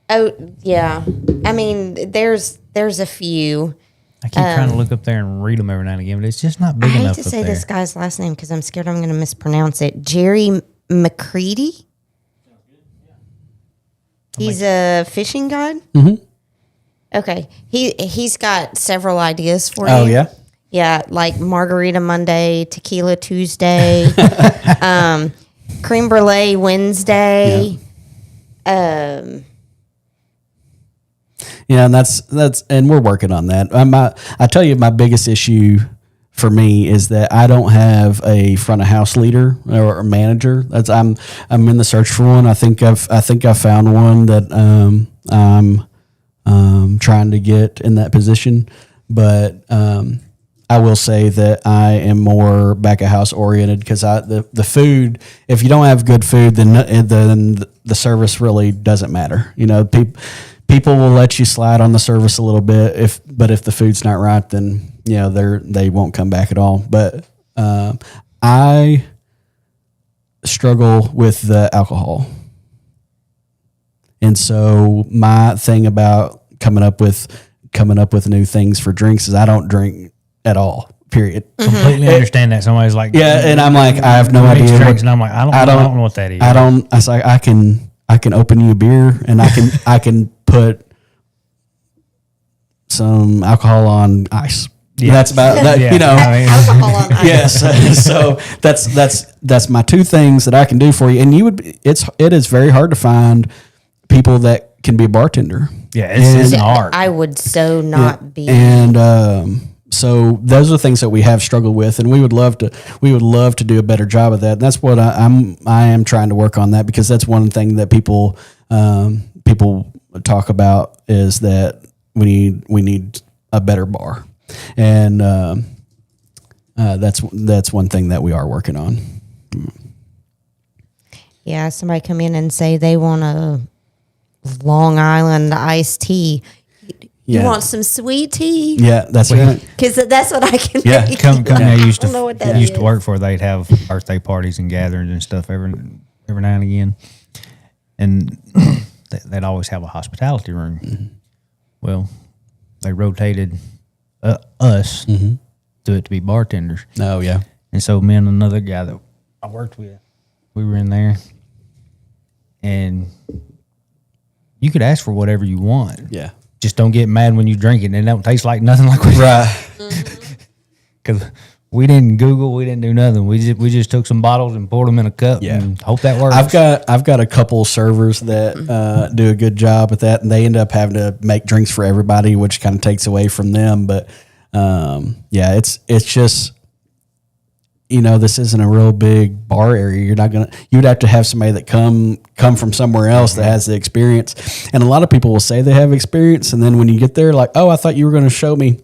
Speaker 2: Oh yeah. I mean, there's a few.
Speaker 1: I keep trying to look up there and read them every now and again, but it's just not big enough.
Speaker 2: I hate to say this guy's last name because I'm scared I'm going to mispronounce it. Jerry McCready. He's a fishing guide.
Speaker 3: Mm-hmm.
Speaker 2: Okay, he's got several ideas for you.
Speaker 3: Oh yeah.
Speaker 2: Yeah, like Margarita Monday, Tequila Tuesday, Creme Brulee Wednesday.
Speaker 3: Yeah, and that's and we're working on that. I tell you, my biggest issue for me is that I don't have a front of house leader or manager. I'm in the search for one. I think I've found one that I'm trying to get in that position, but I will say that I am more back of house oriented because the food. If you don't have good food, then the service really doesn't matter. People will let you slide on the service a little bit but if the food's not right, then they won't come back at all. But I struggle with the alcohol, and so my thing about coming up with new things for drinks is I don't drink at all. Period.
Speaker 1: Completely understand that. Somebody's like,
Speaker 3: and I'm like, I have no idea.
Speaker 1: Drinks, and I'm like, I don't know what that is.
Speaker 3: I was like, I can open you a beer, and I can put some alcohol on ice. Yeah. That's about that.
Speaker 1: Yeah.
Speaker 2: Alcohol on ice.
Speaker 3: Yes. So that's my two things that I can do for you. And it is very hard to find people that can be a bartender.
Speaker 1: Yeah, it's an art.
Speaker 2: I would not be.
Speaker 3: And so those are the things that we have struggled with, and we would love to do a better job of that. And that's what I am trying to work on that, because that's one thing that people talk about is that we need a better bar, and that's one thing that we are working on.
Speaker 2: Yeah, somebody come in and say they want a Long Island iced tea. You want some sweet tea?
Speaker 3: Yeah, that's right.
Speaker 2: Because that's what I can
Speaker 3: Yeah,
Speaker 2: make.
Speaker 1: Company I used
Speaker 2: to
Speaker 1: work for, they'd have birthday parties and gatherings and stuff every now and again, and they'd always have a hospitality room. Mm-hmm. Well, they rotated us to it to be bartenders.
Speaker 3: Oh yeah,
Speaker 1: and so me and another guy that I worked with, we were in there, and you could ask for whatever you want.
Speaker 3: Yeah.
Speaker 1: Just don't get mad when you drink it and it don't taste like nothing like we
Speaker 3: right.
Speaker 1: Because we didn't Google, we didn't do nothing. We just took some bottles and poured them in a cup and hope that works.
Speaker 3: I've got a couple servers that do a good job at that, and they end up having to make drinks for everybody, which kind of takes away from them. But it's just, this isn't a real big bar area. You'd have to have somebody that come from somewhere else that has the experience. And a lot of people will say they have experience, and then when you get there, like, oh, I thought you were going to show me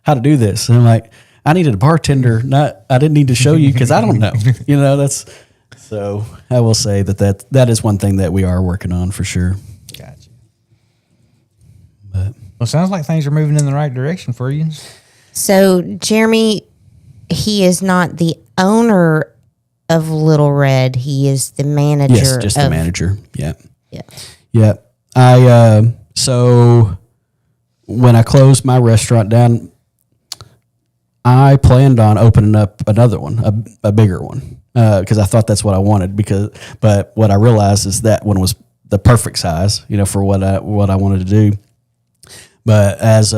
Speaker 3: how to do this. And I'm like, I needed a bartender. I didn't need to show you because I don't know. That's so. I will say that is one thing that we are working on for sure.
Speaker 1: Gotcha. But well, sounds like things are moving in the right direction for you.
Speaker 2: So Jeremy, he is not the owner of Little Red. He is the manager.
Speaker 3: Yes, just the manager. Yeah.
Speaker 2: Yeah.
Speaker 3: Yeah. So when I closed my restaurant down, I planned on opening up another one, a bigger one, because I thought that's what I wanted. But what I realized is that one was the perfect size, for what I wanted to do. But as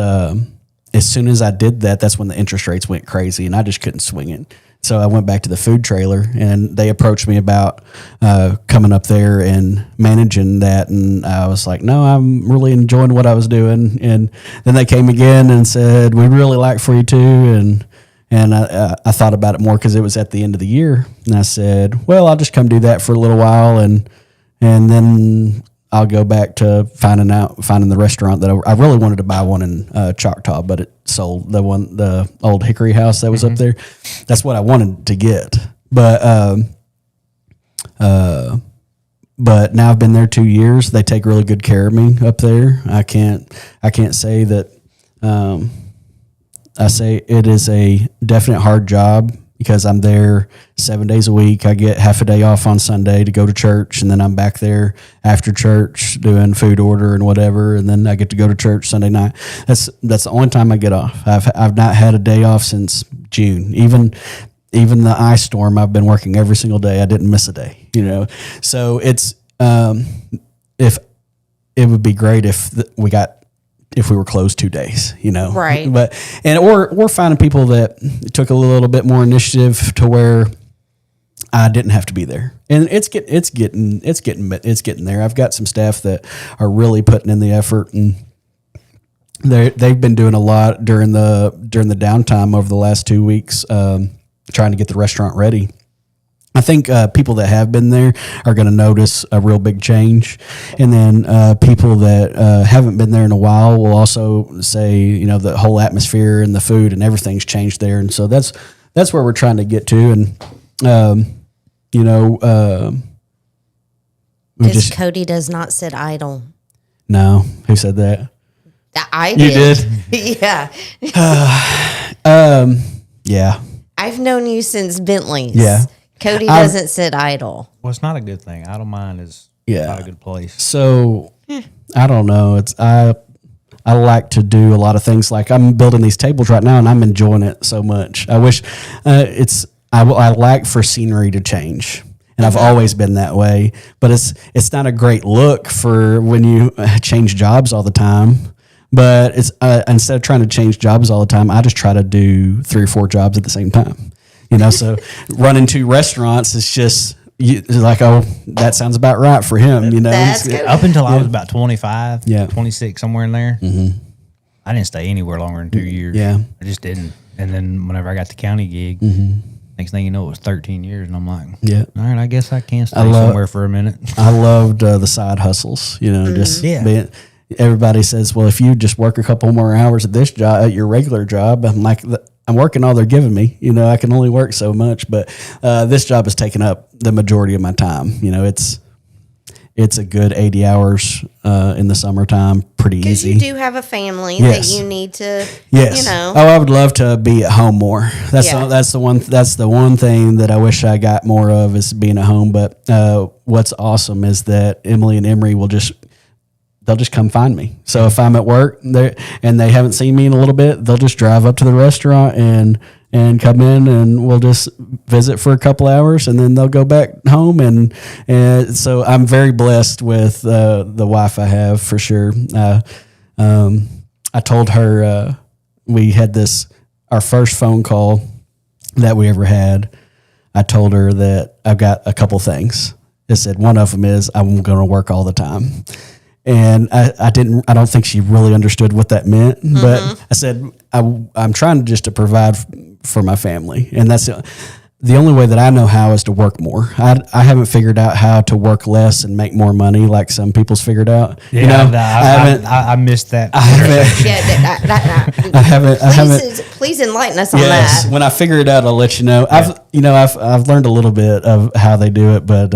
Speaker 3: soon as I did that, that's when the interest rates went crazy, and I just couldn't swing it. So I went back to the food trailer, and they approached me about coming up there and managing that. And I was like, no, I'm really enjoying what I was doing. And then they came again and said, we'd really like for you to. And I thought about it more because it was at the end of the year. And I said, well, I'll just come do that for a little while. And then I'll go back to finding the restaurant that I really wanted to buy one in Choctaw, but it sold. The old Hickory house that was up there. That's what I wanted to get. But now I've been there 2 years. They take really good care of me up there. I can't say that. I say it is a definite hard job, because I'm there 7 days a week. I get half a day off on Sunday to go to church, and then I'm back there after church doing food order and whatever, and then I get to go to church Sunday night. That's the only time I get off. I've not had a day off since June. Even the ice storm, I've been working every single day. I didn't miss a day. So it's if it would be great if if we were closed 2 days,
Speaker 2: Right.
Speaker 3: But or finding people that took a little bit more initiative to where I didn't have to be there, and it's getting there. I've got some staff that are really putting in the effort, and they've been doing a lot during the downtime over the last 2 weeks, trying to get the restaurant ready. I think people that have been there are going to notice a real big change, and then people that haven't been there in a while will also say, the whole atmosphere and the food and everything's changed there, and so that's where we're trying to get to, and
Speaker 2: Cody does not sit idle.
Speaker 3: No, who said that?
Speaker 2: I
Speaker 3: You
Speaker 2: did.
Speaker 3: did?
Speaker 2: Yeah.
Speaker 3: Yeah.
Speaker 2: I've known you since Bentley's.
Speaker 3: Yeah.
Speaker 2: Cody doesn't sit idle.
Speaker 1: Well, it's not a good thing. Idle mind is not a good place.
Speaker 3: So I don't know. I like to do a lot of things. Like I'm building these tables right now, and I'm enjoying it so much. I wish I like for scenery to change, and I've always been that way. But it's not a great look for when you change jobs all the time. But it's instead of trying to change jobs all the time, I just try to do 3 or 4 jobs at the same time. So running 2 restaurants is just like, oh, that sounds about right for him.
Speaker 2: That's good.
Speaker 1: Up until I was about 25, 26, somewhere in there,
Speaker 3: Mm-hmm.
Speaker 1: I didn't stay anywhere longer than 2 years.
Speaker 3: Yeah.
Speaker 1: I just didn't. And then whenever I got the county gig, next thing you know, it was 13 years. And I'm like,
Speaker 3: Yeah.
Speaker 1: all right, I guess I can stay somewhere for a minute.
Speaker 3: I loved the side hustles. Just being. Everybody says, well, if you just work a couple more hours at this job, at your regular job, I'm like, I'm working all they're giving me. I can only work so much, but this job has taken up the majority of my time. It's a good 80 hours in the summertime, pretty easy.
Speaker 2: Because you do have a family
Speaker 3: Yes.
Speaker 2: that you need to,
Speaker 3: Yes. Oh, I would love to be at home more. That's the one thing that I wish I got more of is being at home. But what's awesome is that Emily and Emery they'll just come find me. So if I'm at work and they haven't seen me in a little bit, they'll just drive up to the restaurant and come in, and we'll just visit for a couple hours, and then they'll go back home. And so I'm very blessed with the wife I have, for sure. I told her we had our first phone call that we ever had. I told her that I've got a couple things. I said one of them is I'm going to work all the time. And I don't think she really understood what that meant, but I said, I'm trying just to provide for my family. And that's the only way that I know how is to work more. I haven't figured out how to work less and make more money like some people's figured out.
Speaker 1: I missed that.
Speaker 3: I haven't.
Speaker 2: Please enlighten us on that.
Speaker 3: When I figure it out, I'll let you know. I've learned a little bit of how they do it, but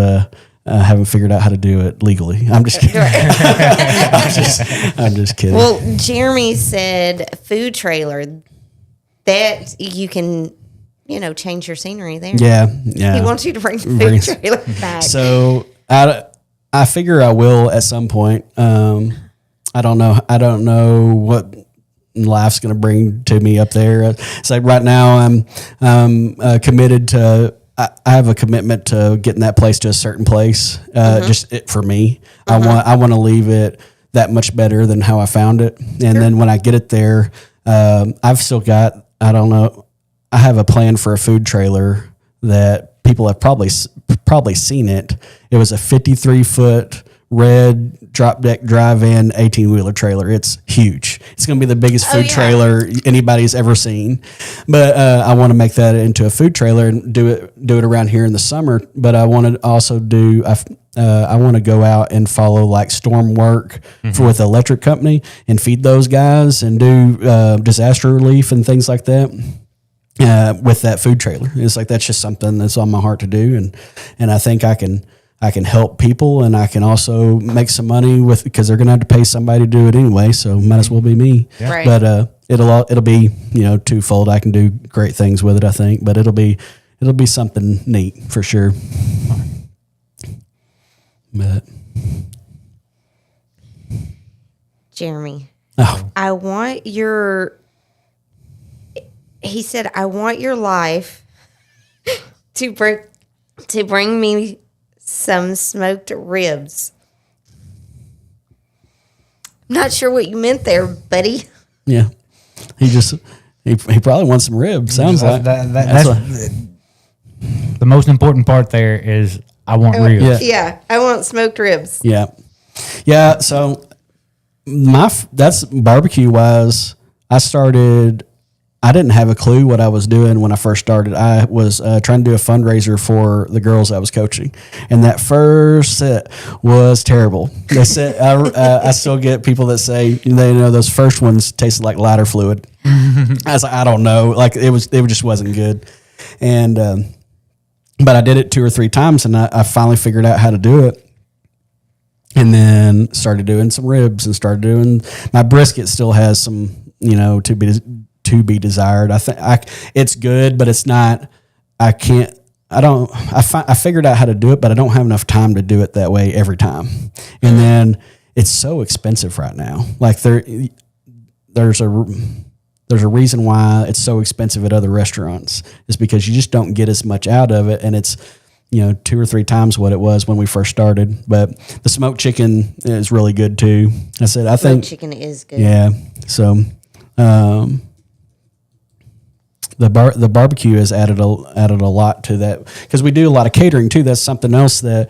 Speaker 3: I haven't figured out how to do it legally. I'm just kidding. I'm just kidding.
Speaker 2: Well, Jeremy said food trailer, that you can, change your scenery there.
Speaker 3: Yeah.
Speaker 2: He wants you to bring the food trailer back.
Speaker 3: So I figure I will at some point. I don't know what life's going to bring to me up there. It's like right now I'm committed to. I have a commitment to getting that place to a certain place. For me, I want to leave it that much better than how I found it. And then when I get it there, I've still got. I don't know. I have a plan for a food trailer that people have probably seen it. It was a 53-foot red drop deck drive-in 18-wheeler trailer. It's huge. It's going to be the biggest food trailer anybody's ever seen. But I want to make that into a food trailer and do it around here in the summer. But I want to also do. I want to go out and follow like storm work with the electric company and feed those guys and do disaster relief and things like that. With that food trailer, it's like that's just something that's on my heart to do, and I think I can help people, and I can also make some money because they're gonna have to pay somebody to do it anyway, so might as well be me.
Speaker 2: Yeah. Right.
Speaker 3: But it'll be twofold. I can do great things with it, I think, but it'll be something neat for sure. But
Speaker 2: Jeremy,
Speaker 3: I
Speaker 2: want your. He said, "I want your life to bring me some smoked ribs." Not sure what you meant there, buddy.
Speaker 3: Yeah. He probably wants some ribs. Sounds like
Speaker 1: That's the most important part there is I want ribs.
Speaker 2: Yeah, I want smoked ribs.
Speaker 3: Yeah. Yeah. So that's barbecue wise. I didn't have a clue what I was doing when I first started. I was trying to do a fundraiser for the girls I was coaching, and that first set was terrible. They said I still get people that say those first ones tasted like lighter fluid. I was like, I don't know, like it just wasn't good, and but I did it 2 or 3 times, and I finally figured out how to do it. And then started doing some ribs and started doing my brisket. Still has some, to be desired. I think it's good, but it's not. I figured out how to do it, but I don't have enough time to do it that way every time. And then it's so expensive right now. Like there's a reason why it's so expensive at other restaurants. Is because you just don't get as much out of it, and it's 2 or 3 times what it was when we first started. But the smoked chicken is really good too. I think
Speaker 2: smoked chicken is good.
Speaker 3: Yeah. So the barbecue has added a lot to that, because we do a lot of catering too. That's something else that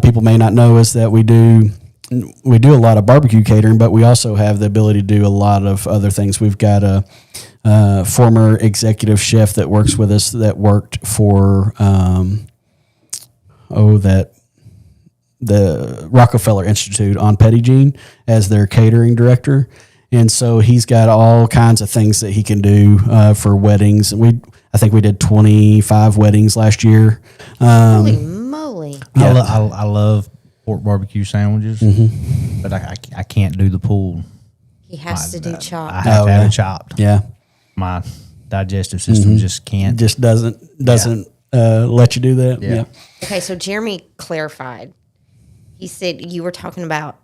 Speaker 3: people may not know, is that we do a lot of barbecue catering, but we also have the ability to do a lot of other things. We've got a former executive chef that works with us that worked for the Rockefeller Institute on Petit Jean as their catering director. And so he's got all kinds of things that he can do for weddings. I think we did 25 weddings last year.
Speaker 2: Holy moly.
Speaker 1: Yeah. I love pork barbecue sandwiches, but I can't do the pull.
Speaker 2: He has to do chopped.
Speaker 1: I have to have it chopped.
Speaker 3: Yeah.
Speaker 1: My digestive system just can't.
Speaker 3: Just doesn't let you do that.
Speaker 1: Yeah.
Speaker 2: Okay, so Jeremy clarified. He said you were talking about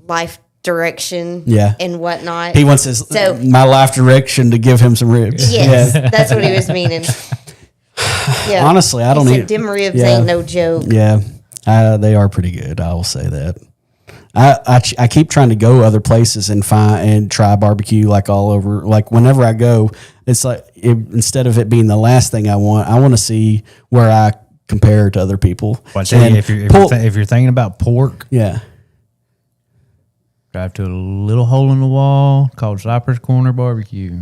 Speaker 2: life direction and whatnot.
Speaker 3: He wants my life direction to give him some ribs.
Speaker 2: Yes, that's what he was meaning. Yeah.
Speaker 3: Honestly, I don't need
Speaker 2: them ribs ain't no joke.
Speaker 3: Yeah, they are pretty good. I will say that. I keep trying to go other places and try barbecue like all over. Like whenever I go, it's like instead of it being the last thing I want to see where I compare to other people.
Speaker 1: Well, I tell you, if you're thinking about pork, drive to a little hole in the wall called Cypress Corner Barbecue.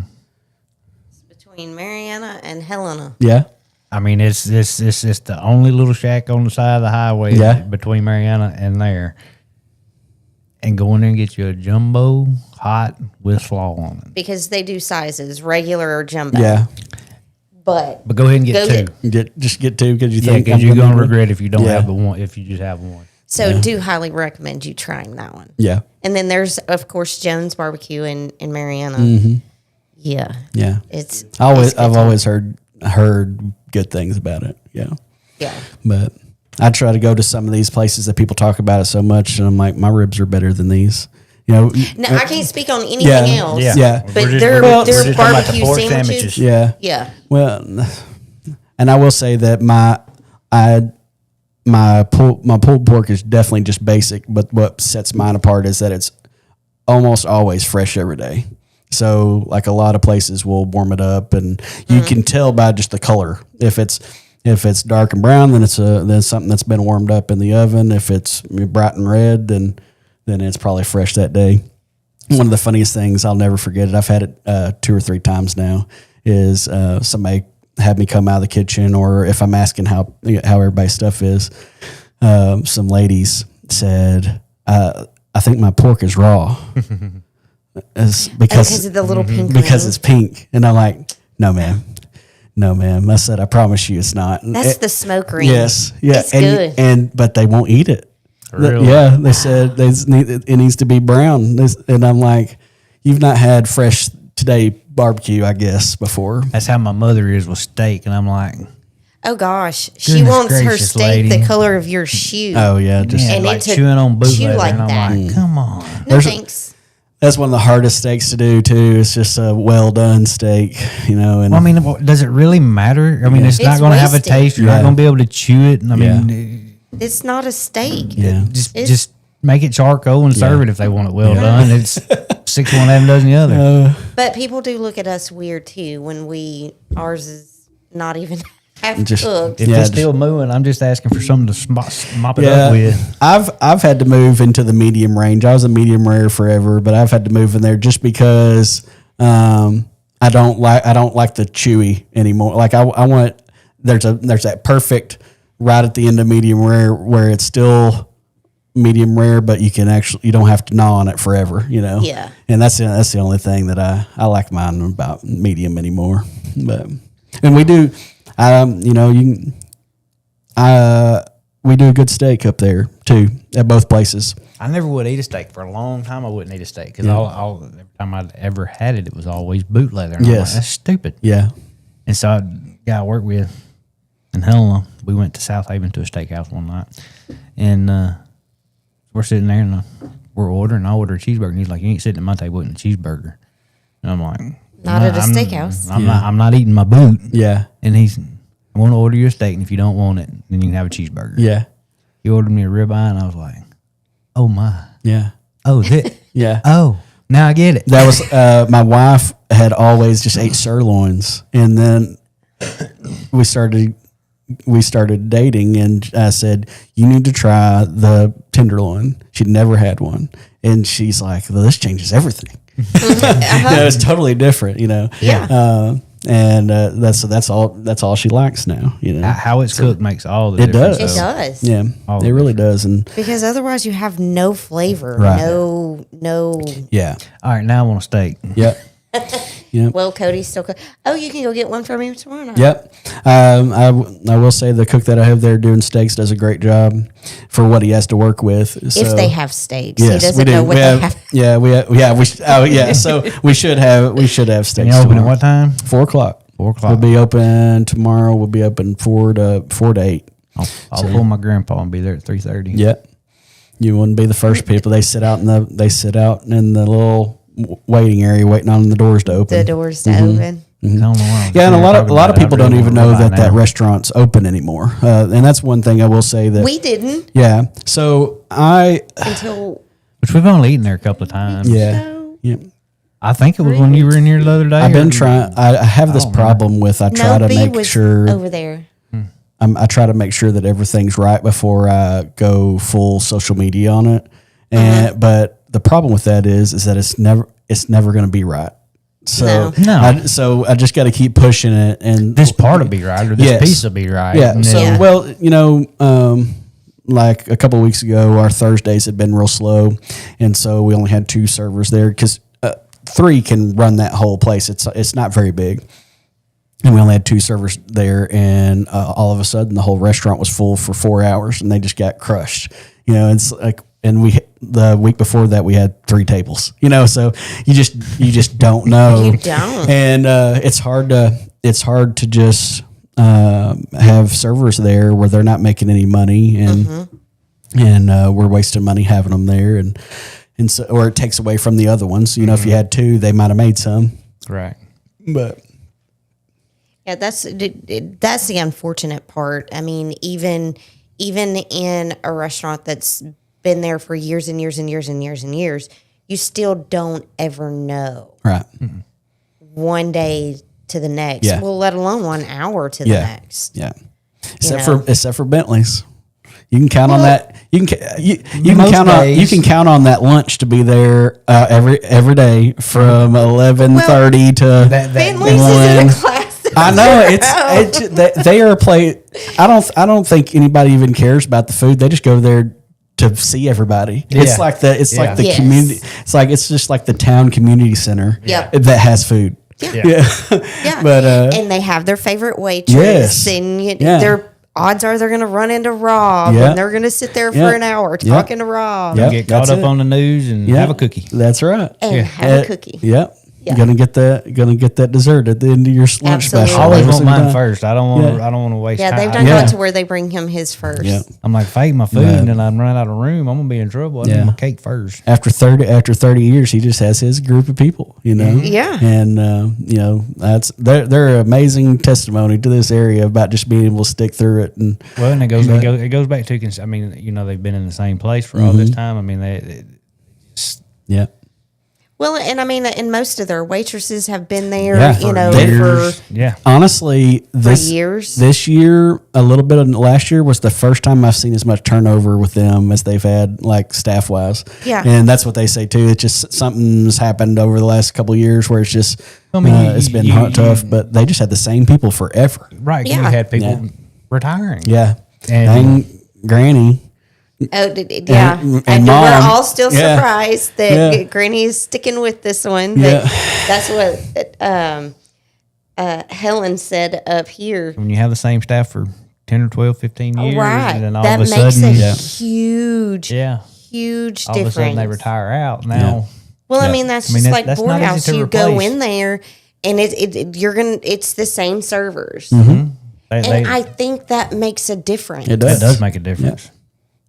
Speaker 2: It's between Mariana and Helena.
Speaker 3: Yeah.
Speaker 1: I mean, it's the only little shack on the side of the highway between Mariana and there. And go in there and get you a jumbo hot with slaw on it.
Speaker 2: Because they do sizes, regular or jumbo.
Speaker 3: Yeah.
Speaker 2: But
Speaker 3: But
Speaker 1: go ahead and get 2.
Speaker 3: Just get 2 because you think
Speaker 1: because you're going to regret if you don't have the one, if you just have one.
Speaker 2: So do highly recommend you trying that one.
Speaker 3: Yeah.
Speaker 2: And then there's, of course, Jones Barbecue in Mariana. Yeah.
Speaker 3: Yeah.
Speaker 2: I've
Speaker 3: always heard good things about it. Yeah.
Speaker 2: Yeah.
Speaker 3: But I try to go to some of these places that people talk about it so much, and I'm like, my ribs are better than these.
Speaker 2: No, I can't speak on anything else.
Speaker 3: Yeah.
Speaker 2: But their barbecue sandwiches.
Speaker 3: Yeah.
Speaker 2: Yeah.
Speaker 3: Well, and I will say that my pulled pork is definitely just basic, but what sets mine apart is that it's almost always fresh every day. So like a lot of places will warm it up, and you can tell by just the color. If it's dark and brown, then it's something that's been warmed up in the oven. If it's bright and red, then it's probably fresh that day. One of the funniest things, I'll never forget it, I've had it 2 or 3 times now, is somebody had me come out of the kitchen, or if I'm asking how everybody's stuff is, some ladies said, I think my pork is raw. Because
Speaker 2: of the little pink
Speaker 3: because
Speaker 2: ring.
Speaker 3: it's pink. And I'm like, no ma'am. I said, I promise you it's not.
Speaker 2: That's the smoke ring.
Speaker 3: Yes. Yeah.
Speaker 2: It's good.
Speaker 3: But they won't eat it.
Speaker 1: Really?
Speaker 3: They said it needs to be brown. And I'm like, you've not had fresh today barbecue, I guess, before.
Speaker 1: That's how my mother is with steak. And I'm like,
Speaker 2: oh gosh, she wants her steak the color of your shoe.
Speaker 3: Oh yeah.
Speaker 2: And
Speaker 1: like chewing on bootleg.
Speaker 2: like
Speaker 1: and I'm
Speaker 2: that.
Speaker 1: like, come on.
Speaker 2: No thanks.
Speaker 3: That's one of the hardest steaks to do too. It's just a well done steak, And
Speaker 1: well, I mean, does it really matter? I mean, it's not going to have a taste. You're not going to be able to chew it. And I mean,
Speaker 2: it's not a steak.
Speaker 3: Yeah.
Speaker 1: just make it charcoal and serve it if they want it well done. It's 6 one, half dozen the other.
Speaker 2: But people do look at us weird too when ours is not even half cooked.
Speaker 1: If it's still mooing, I'm just asking for something to mop it up with.
Speaker 3: I've had to move into the medium range. I was a medium rare forever, but I've had to move in there just because I don't like the chewy anymore. Like I want there's that perfect right at the end of medium rare where it's still medium rare, but you don't have to gnaw on it forever,
Speaker 2: Yeah.
Speaker 3: And that's the only thing that I like mine about medium anymore. But and we do, we do a good steak up there too at both places.
Speaker 1: I never would eat a steak for a long time. I wouldn't eat a steak because every time I'd ever had it, it was always boot leather. And I'm like, that's stupid.
Speaker 3: Yeah.
Speaker 1: And so a guy I worked with in Helena, we went to South Haven to a steakhouse one night, and we're sitting there and we're ordering. I ordered a cheeseburger, and he's like, "You ain't sitting at my table eating a cheeseburger." And I'm like,
Speaker 2: Not at a steakhouse.
Speaker 1: I'm not eating my boot.
Speaker 3: Yeah.
Speaker 1: And he's, I want to order you a steak, and if you don't want it, then you can have a cheeseburger.
Speaker 3: Yeah.
Speaker 1: He ordered me a ribeye, and I was like, "Oh my,
Speaker 3: Yeah.
Speaker 1: oh that,
Speaker 3: Yeah.
Speaker 1: oh now I get it."
Speaker 3: That was my wife had always just ate sirloins, and then we started dating, and I said, "You need to try the tenderloin." She'd never had one, and she's like, "Well, this changes everything." It's totally different,
Speaker 2: Yeah.
Speaker 3: And that's all she likes now.
Speaker 1: How it's cooked makes all the
Speaker 3: It
Speaker 1: difference.
Speaker 3: does.
Speaker 2: It does.
Speaker 3: Yeah,
Speaker 1: All
Speaker 3: it really does, and
Speaker 2: Because otherwise you have no flavor.
Speaker 3: Right.
Speaker 2: No.
Speaker 3: yeah,
Speaker 1: All right, now I want a steak.
Speaker 3: yep.
Speaker 2: Well, Cody's still cook. Oh, you can go get one from me tomorrow night.
Speaker 3: Yep. I will say the cook that I have there doing steaks does a great job for what he has to work with.
Speaker 2: If
Speaker 3: So,
Speaker 2: they have steaks.
Speaker 3: yes,
Speaker 2: He doesn't know what they have.
Speaker 3: Yeah, so we should have steaks.
Speaker 1: And you open at
Speaker 3: tomorrow.
Speaker 1: what time?
Speaker 3: 4 o'clock.
Speaker 1: 4 o'clock.
Speaker 3: We'll be open tomorrow. We'll be open 4 to 8.
Speaker 1: I'll pull my grandpa and be there at 3:30.
Speaker 3: Yep. You wouldn't be the first people. They sit out in the little waiting area, waiting on the doors to open.
Speaker 2: The doors to open.
Speaker 1: I don't know why.
Speaker 3: Yeah, and a lot of people don't even know that
Speaker 1: now.
Speaker 3: restaurant's open anymore. And that's one thing I will say that
Speaker 2: We didn't
Speaker 3: yeah. So
Speaker 2: until
Speaker 1: Which we've only eaten there a couple of times.
Speaker 3: yeah.
Speaker 1: I think it was when you were in here the other day.
Speaker 3: I've been trying. I have this problem with I try to
Speaker 2: B
Speaker 3: make
Speaker 2: was
Speaker 3: sure
Speaker 2: over there.
Speaker 3: I try to make sure that everything's right before I go full social media on it. And but the problem with that is that it's never going to be right. So
Speaker 1: No.
Speaker 3: I just got to keep pushing it, and
Speaker 1: This part will be right, or this
Speaker 3: Yes.
Speaker 1: piece will be right.
Speaker 3: yeah.
Speaker 1: And
Speaker 3: So
Speaker 1: then-
Speaker 3: well, like a couple of weeks ago, our Thursdays had been real slow, and so we only had 2 servers there because 3 can run that whole place. It's not very big. And we only had 2 servers there, and all of a sudden the whole restaurant was full for 4 hours, and they just got crushed. It's like, and the week before that we had 3 tables. So you just don't know.
Speaker 2: You don't.
Speaker 3: And it's hard to just have servers there where they're not making any money, and we're wasting money having them there, and so, or it takes away from the other ones. If you had 2, they might have made some,
Speaker 1: right.
Speaker 3: but.
Speaker 2: Yeah, that's the unfortunate part. I mean, even in a restaurant that's been there for years and years and years and years and years, you still don't ever know
Speaker 3: Right.
Speaker 2: one day to the next.
Speaker 3: Yeah.
Speaker 2: Well, let alone 1 hour to the next.
Speaker 3: Yeah. Except for Bentley's. You can count on that. You can count on that lunch to be there every day from 11:30 to
Speaker 2: Bentley's is in a class.
Speaker 3: I know they are play. I don't think anybody even cares about the food. They just go there to see everybody.
Speaker 1: Yeah.
Speaker 3: It's like the
Speaker 2: Yes.
Speaker 3: community. It's just like the town community center.
Speaker 2: Yep.
Speaker 3: That has food.
Speaker 2: Yeah.
Speaker 3: But
Speaker 2: and they have their favorite waitress,
Speaker 3: Yes.
Speaker 2: and
Speaker 3: Yeah.
Speaker 2: their odds are they're going to run into Rob,
Speaker 3: Yeah.
Speaker 2: and they're going to sit there for
Speaker 3: Yeah.
Speaker 2: an hour
Speaker 3: Yeah.
Speaker 2: talking to Rob
Speaker 3: Yeah.
Speaker 1: Get caught
Speaker 3: That's
Speaker 1: up
Speaker 3: it.
Speaker 1: on the news and have a cookie.
Speaker 3: That's right.
Speaker 2: and have a cookie.
Speaker 3: Yep. Gonna get that dessert at the end of your lunch
Speaker 2: Absolutely.
Speaker 3: special.
Speaker 1: I always
Speaker 3: every
Speaker 1: want
Speaker 3: single
Speaker 1: mine
Speaker 3: time.
Speaker 1: first. I don't want to waste
Speaker 2: Yeah,
Speaker 1: time.
Speaker 2: they've done got to where they bring him his first.
Speaker 3: Yeah.
Speaker 1: I'm like, if I eat my food and then I'm running out of room, I'm gonna be in trouble. I need my cake first.
Speaker 3: After 30 years, he just has his group of people,
Speaker 2: Yeah.
Speaker 3: And that's they're amazing testimony to this area about just being able to stick through it. And
Speaker 1: Well, and it goes back to, I mean, they've been in the same place for all this time. I mean,
Speaker 3: yeah.
Speaker 2: Well, and I mean, and most of their waitresses have been there,
Speaker 3: Yeah,
Speaker 2: for
Speaker 3: honestly,
Speaker 2: years.
Speaker 3: This year, a little bit of last year was the first time I've seen as much turnover with them as they've had, like staff wise.
Speaker 2: Yeah,
Speaker 3: and that's what they say too. It's just something's happened over the last couple of years where it's just it's been tough, but they just had the same people forever.
Speaker 1: right. You had people retiring.
Speaker 3: Yeah,
Speaker 1: And
Speaker 3: Granny.
Speaker 2: Oh, yeah.
Speaker 3: And Mom,
Speaker 2: we're all still surprised that Granny's sticking with this one. But that's what Helen said up here.
Speaker 1: when you have the same staff for 10 or 12, 15 years,
Speaker 2: Right.
Speaker 1: and then all
Speaker 2: That
Speaker 1: of a
Speaker 2: makes
Speaker 1: sudden,
Speaker 2: a huge
Speaker 1: all
Speaker 2: difference.
Speaker 1: of a sudden they retire out. Now,
Speaker 2: Well, I mean, that's
Speaker 1: I mean,
Speaker 2: just
Speaker 1: that's-
Speaker 2: like
Speaker 1: that's not easy
Speaker 2: Boardhouse.
Speaker 1: to
Speaker 2: You go
Speaker 1: replace.
Speaker 2: in there, and it's the same servers,
Speaker 1: they,
Speaker 2: and I think that makes a difference.
Speaker 3: It
Speaker 1: that does make a difference.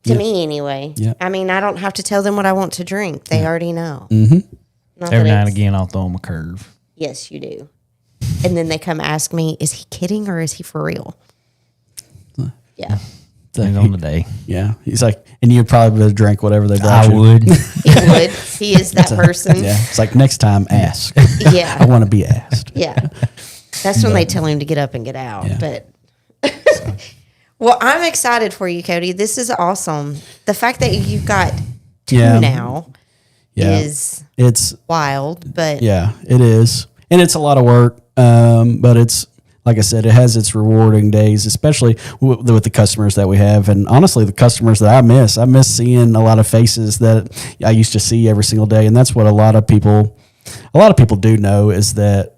Speaker 2: To me, anyway.
Speaker 3: Yeah.
Speaker 2: I mean, I don't have to tell them what I want to drink. They already know. Not
Speaker 1: Every
Speaker 2: that
Speaker 1: now and
Speaker 2: it's-
Speaker 1: again, I'll throw them a curve.
Speaker 2: Yes, you do. And then they come ask me, is he kidding or is he for real? Yeah.
Speaker 1: Depends on the day.
Speaker 3: Yeah, he's like, and you'd probably would have drank whatever they brought
Speaker 1: I
Speaker 3: you.
Speaker 1: would.
Speaker 2: He would. He is that person.
Speaker 3: Yeah, it's like next time, ask.
Speaker 2: Yeah.
Speaker 3: I want to be asked.
Speaker 2: Yeah. That's when they tell him to get up and get out.
Speaker 3: Yeah.
Speaker 2: But well, I'm excited for you, Cody. This is awesome. The fact that you've got two now is
Speaker 3: It's
Speaker 2: wild, but
Speaker 3: it is, and it's a lot of work. But it's like I said, it has its rewarding days, especially with the customers that we have, and honestly, the customers that I miss. I miss seeing a lot of faces that I used to see every single day, and that's what a lot of people do know is that.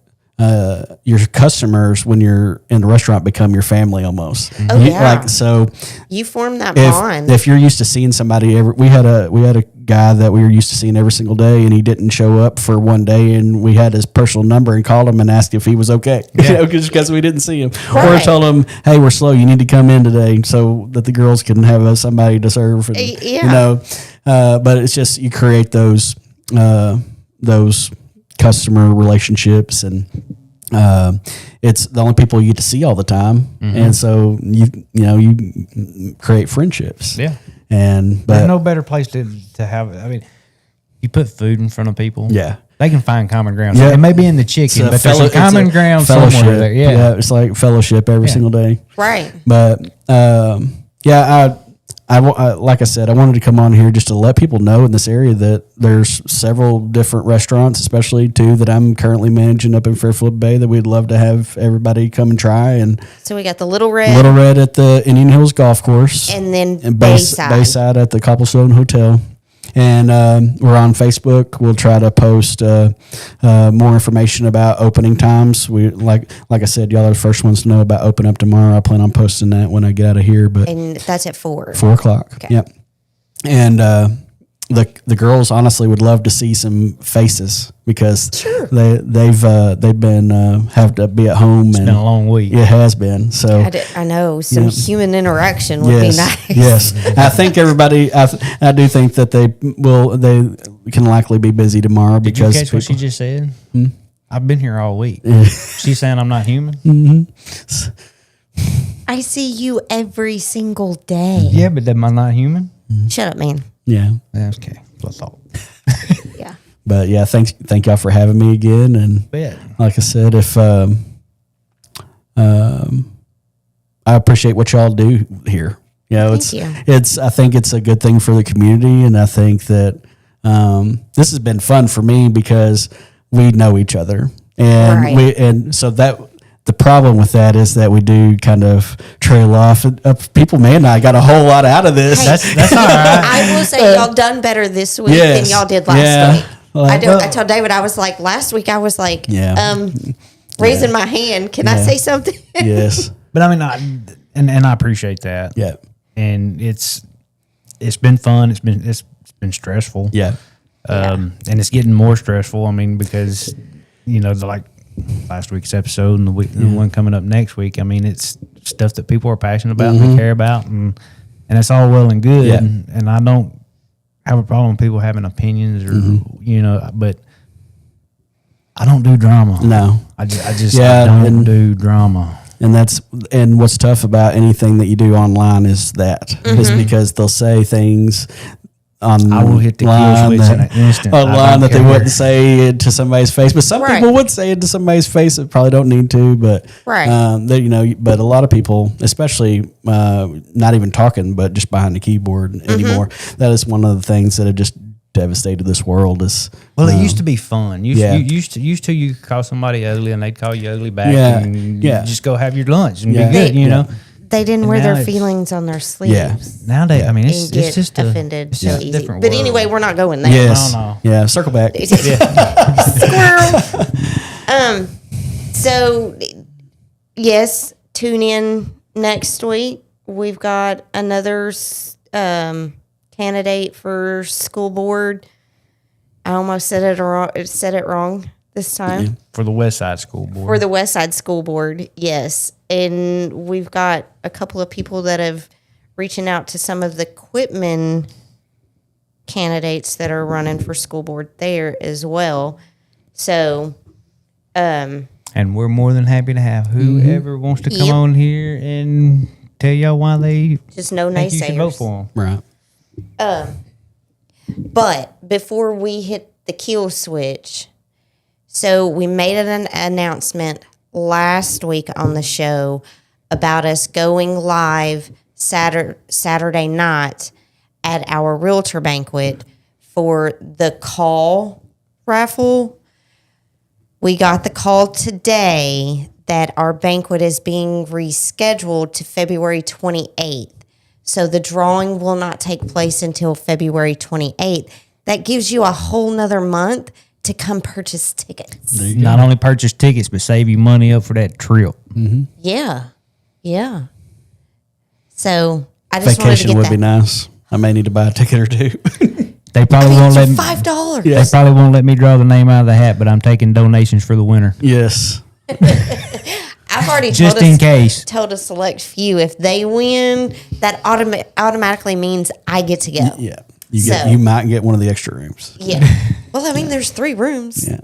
Speaker 3: Your customers, when you're in the restaurant, become your family almost.
Speaker 2: Oh, yeah.
Speaker 3: Like so,
Speaker 2: you form that bond.
Speaker 3: if you're used to seeing somebody we had a guy that we were used to seeing every single day, and he didn't show up for one day, and we had his personal number and called him and asked if he was okay, just because we didn't see him, or told him, hey, we're slow, you need to come in today, so that the girls can have somebody to serve. And, but it's just you create those customer relationships, and it's the only people you get to see all the time, and so you create friendships.
Speaker 1: Yeah.
Speaker 3: And
Speaker 1: There's no better place to have. I mean, you put food in front of people.
Speaker 3: Yeah.
Speaker 1: They can find common ground.
Speaker 3: Yeah.
Speaker 1: It may be in the chicken, but there's some common ground
Speaker 3: fellowship.
Speaker 1: somewhere there. Yeah.
Speaker 3: It's like fellowship every single day.
Speaker 2: Right.
Speaker 3: But I like I said, I wanted to come on here just to let people know in this area that there's several different restaurants, especially two that I'm currently managing up in Fairfield Bay, that we'd love to have everybody come and try. And
Speaker 2: So we got the Little Red.
Speaker 3: Little Red at the Indian Hills Golf Course,
Speaker 2: And then
Speaker 3: Bayside.
Speaker 2: Bayside.
Speaker 3: At the Cobblestone Hotel. And we're on Facebook. We'll try to post more information about opening times. We like I said, y'all are the first ones to know about open up tomorrow. I plan on posting that when I get out of here. But
Speaker 2: And that's at 4.
Speaker 3: 4:00.
Speaker 2: Okay.
Speaker 3: Yep. And the girls honestly would love to see some faces because they've been have to be at home.
Speaker 1: It's been a long week.
Speaker 3: It has been. So
Speaker 2: I know some human interaction would be nice.
Speaker 3: Yes, I think everybody. I do think that they can likely be busy tomorrow
Speaker 1: Did you
Speaker 3: because
Speaker 1: catch what she just said? I've been here all week. She's saying I'm not human.
Speaker 2: I see you every single day.
Speaker 1: Yeah, but am I not human?
Speaker 2: Shut up, man.
Speaker 3: Yeah.
Speaker 1: Okay, that's all.
Speaker 2: Yeah.
Speaker 3: But yeah, thank y'all for having me again. And
Speaker 1: Bet.
Speaker 3: like I said, if I appreciate what y'all do here.
Speaker 2: Thank you.
Speaker 3: I think it's a good thing for the community, and I think that this has been fun for me because we know each other, and so that. The problem with that is that we do kind of trail off. People may and I got a whole lot out of this.
Speaker 2: Hey,
Speaker 1: That's all right.
Speaker 2: I will say y'all done better this week than y'all did last week. I told David, I was like, last week I was like, raising my hand. Can I say something?
Speaker 3: Yes.
Speaker 1: But I mean, and I appreciate that.
Speaker 3: Yeah.
Speaker 1: And it's been fun. It's been stressful.
Speaker 3: Yeah.
Speaker 1: And it's getting more stressful. I mean, because like last week's episode and the one coming up next week. I mean, it's stuff that people are passionate about and they care about, and it's all well and good.
Speaker 3: Yeah.
Speaker 1: And I don't have a problem with people having opinions or but I don't do drama.
Speaker 3: No,
Speaker 1: I don't do drama.
Speaker 3: And what's tough about anything that you do online is that is because they'll say things on
Speaker 1: I will hit the kill switch in an instant.
Speaker 3: Online that they wouldn't say it to somebody's face, but some
Speaker 2: Right.
Speaker 3: people would say it to somebody's face that probably don't need to. But
Speaker 2: Right.
Speaker 3: but a lot of people, especially not even talking, but just behind the keyboard anymore, that is one of the things that have just devastated this world. Is
Speaker 1: Well, it used to be fun. You could call somebody ugly and they'd call you ugly back. And you just go have your lunch and be good. You know.
Speaker 2: They didn't
Speaker 1: And
Speaker 2: wear
Speaker 1: now
Speaker 2: their
Speaker 1: it's-
Speaker 2: feels on their sleeves.
Speaker 3: Yeah.
Speaker 1: Nowadays, I mean,
Speaker 2: And
Speaker 1: it's
Speaker 2: get
Speaker 1: just
Speaker 2: offended
Speaker 1: it's
Speaker 2: so
Speaker 1: just a
Speaker 2: easy.
Speaker 1: different
Speaker 2: But
Speaker 1: world.
Speaker 2: anyway, we're not going there.
Speaker 3: yes,
Speaker 1: No.
Speaker 3: yeah, circle back.
Speaker 2: Squirrel. So yes, tune in next week. We've got another candidate for school board. I almost said it wrong this time.
Speaker 1: For the West Side School Board.
Speaker 2: For the West Side School Board, yes. And we've got a couple of people that have reaching out to some of the Quitman candidates that are running for school board there as well. So,
Speaker 1: and we're more than happy to have whoever wants to come
Speaker 2: Yep.
Speaker 1: on here and tell y'all why they
Speaker 2: just no
Speaker 1: think you should vote
Speaker 2: naysayers.
Speaker 1: for them.
Speaker 3: Right.
Speaker 2: But before we hit the kill switch, so we made an announcement last week on the show about us going live Saturday night at our realtor banquet for the call raffle. We got the call today that our banquet is being rescheduled to February 28th. So the drawing will not take place until February 28th. That gives you a whole nother month to come purchase tickets.
Speaker 1: Not only purchase tickets, but save you money up for that trip.
Speaker 2: Yeah. Yeah. So I just wanted to
Speaker 3: Vacation
Speaker 2: get
Speaker 3: would
Speaker 2: that.
Speaker 3: be nice. I may need to buy a ticket or two.
Speaker 1: They probably won't let me.
Speaker 2: $5.
Speaker 1: They probably won't let me draw the name out of the hat, but I'm taking donations for the winner,
Speaker 3: Yes.
Speaker 2: I've already
Speaker 1: just in case.
Speaker 2: told a select few if they win, that automatically means I get to go.
Speaker 3: Yeah.
Speaker 2: So-
Speaker 3: You might get one of the extra rooms.
Speaker 2: Yeah. Well, I mean, there's 3 rooms.
Speaker 3: Yeah.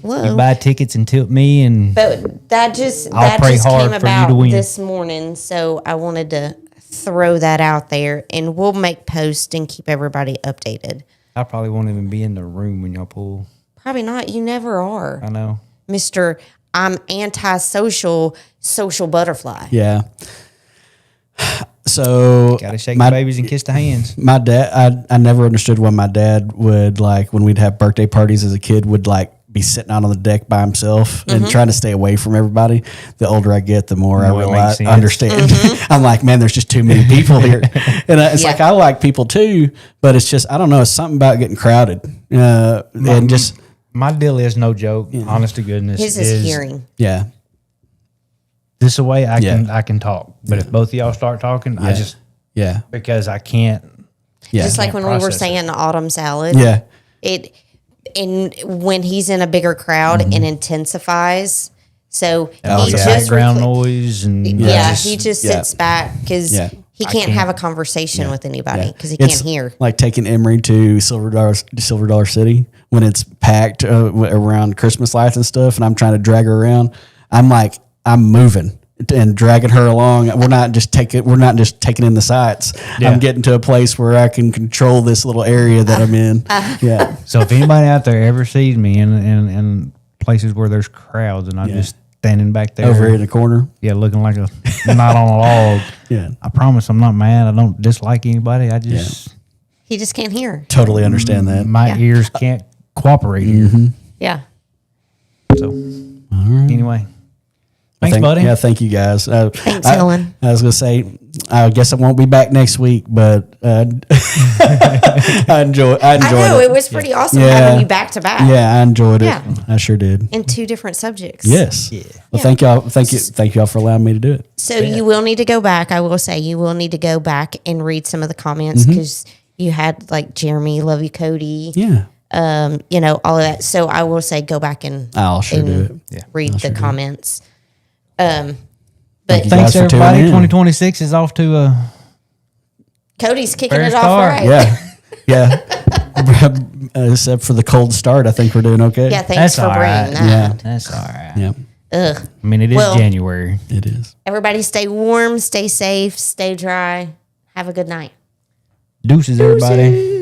Speaker 2: Whoa.
Speaker 1: You buy tickets and tilt me, and
Speaker 2: But that
Speaker 1: I'll pray hard
Speaker 2: came
Speaker 1: for you
Speaker 2: about
Speaker 1: to win.
Speaker 2: this morning, so I wanted to throw that out there, and we'll make posts and keep everybody updated.
Speaker 1: I probably won't even be in the room when y'all pull.
Speaker 2: Probably not. You never are,
Speaker 1: I know.
Speaker 2: Mr. I'm antisocial, social butterfly.
Speaker 3: Yeah. So
Speaker 1: Got to shake the babies and kiss the hands.
Speaker 3: my dad, I never understood why my dad would, like, when we'd have birthday parties as a kid, would like be sitting out on the deck by himself and trying to stay away from everybody. The older I get, the more I
Speaker 1: More it makes
Speaker 3: realize,
Speaker 1: sense.
Speaker 3: understand. I'm like, man, there's just too many people here. And it's
Speaker 2: Yeah.
Speaker 3: like, I like people too, but it's just, I don't know, it's something about getting crowded. And just,
Speaker 1: My deal is no joke. Honest to goodness,
Speaker 2: His is hearing.
Speaker 3: yeah.
Speaker 1: This way I
Speaker 3: Yeah.
Speaker 1: can talk. But if both of y'all start talking, I just
Speaker 3: Yeah.
Speaker 1: because I can't.
Speaker 3: Yeah.
Speaker 2: Just like
Speaker 1: Can't
Speaker 2: when we were
Speaker 1: process it.
Speaker 2: saying autumn salad.
Speaker 3: Yeah.
Speaker 2: And when he's in a bigger crowd, it intensifies. So
Speaker 3: Oh,
Speaker 2: he
Speaker 3: yeah.
Speaker 2: just
Speaker 1: Background noise and
Speaker 2: he just
Speaker 3: yeah.
Speaker 2: sits back because
Speaker 3: Yeah.
Speaker 2: he can't have a conversation with anybody because he
Speaker 3: It's
Speaker 2: can't hear.
Speaker 3: Like taking Emery to Silver Dollar City when it's packed around Christmas lights and stuff, and I'm trying to drag her around. I'm like, I'm moving and dragging her along. We're not just taking in the sights.
Speaker 1: Yeah.
Speaker 3: I'm getting to a place where I can control this little area that I'm in. Yeah.
Speaker 1: So if anybody out there ever sees me in places where there's crowds and I'm just standing back there
Speaker 3: Over in the corner.
Speaker 1: yeah, looking like a not on a log.
Speaker 3: Yeah.
Speaker 1: I promise I'm not mad. I don't dislike anybody. I just
Speaker 2: He just can't hear.
Speaker 3: Totally understand that.
Speaker 1: my ears can't cooperate here.
Speaker 2: Yeah.
Speaker 1: So anyway, thanks,
Speaker 3: Thank-
Speaker 1: buddy.
Speaker 3: Yeah, thank you guys.
Speaker 2: Thanks,
Speaker 3: I,
Speaker 2: Helen.
Speaker 3: I was gonna say, I guess I won't be back next week, but I enjoyed
Speaker 2: I know
Speaker 3: it.
Speaker 2: it was pretty awesome
Speaker 3: Yeah.
Speaker 2: having you back to back.
Speaker 3: Yeah, I enjoyed it.
Speaker 2: Yeah.
Speaker 3: I sure did.
Speaker 2: In 2 different subjects.
Speaker 3: Yes. Yeah. Well, thank y'all. Thank y'all for allowing me to do it.
Speaker 2: So you will need to go back. I will say you will need to go back and read some of the comments because you had like Jeremy, love you, Cody.
Speaker 3: Yeah.
Speaker 2: You know, all of that. So I will say go back and
Speaker 3: I'll sure do it.
Speaker 2: read the comments. But
Speaker 1: Thanks
Speaker 3: for tuning
Speaker 1: everybody.
Speaker 3: in.
Speaker 1: 2026 is off to a
Speaker 2: Cody's kicking
Speaker 1: fair
Speaker 2: it off
Speaker 1: start.
Speaker 2: right.
Speaker 3: Yeah. Except for the cold start, I think we're doing okay.
Speaker 2: Yeah, thanks for
Speaker 1: all
Speaker 2: bringing
Speaker 1: right.
Speaker 2: that.
Speaker 3: Yeah.
Speaker 1: That's all right.
Speaker 3: Yeah,
Speaker 2: Ugh.
Speaker 1: I mean, it is
Speaker 2: Well-
Speaker 1: January.
Speaker 3: it is.
Speaker 2: Everybody stay warm, stay safe, stay dry. Have a good night.
Speaker 1: Deuces, everybody.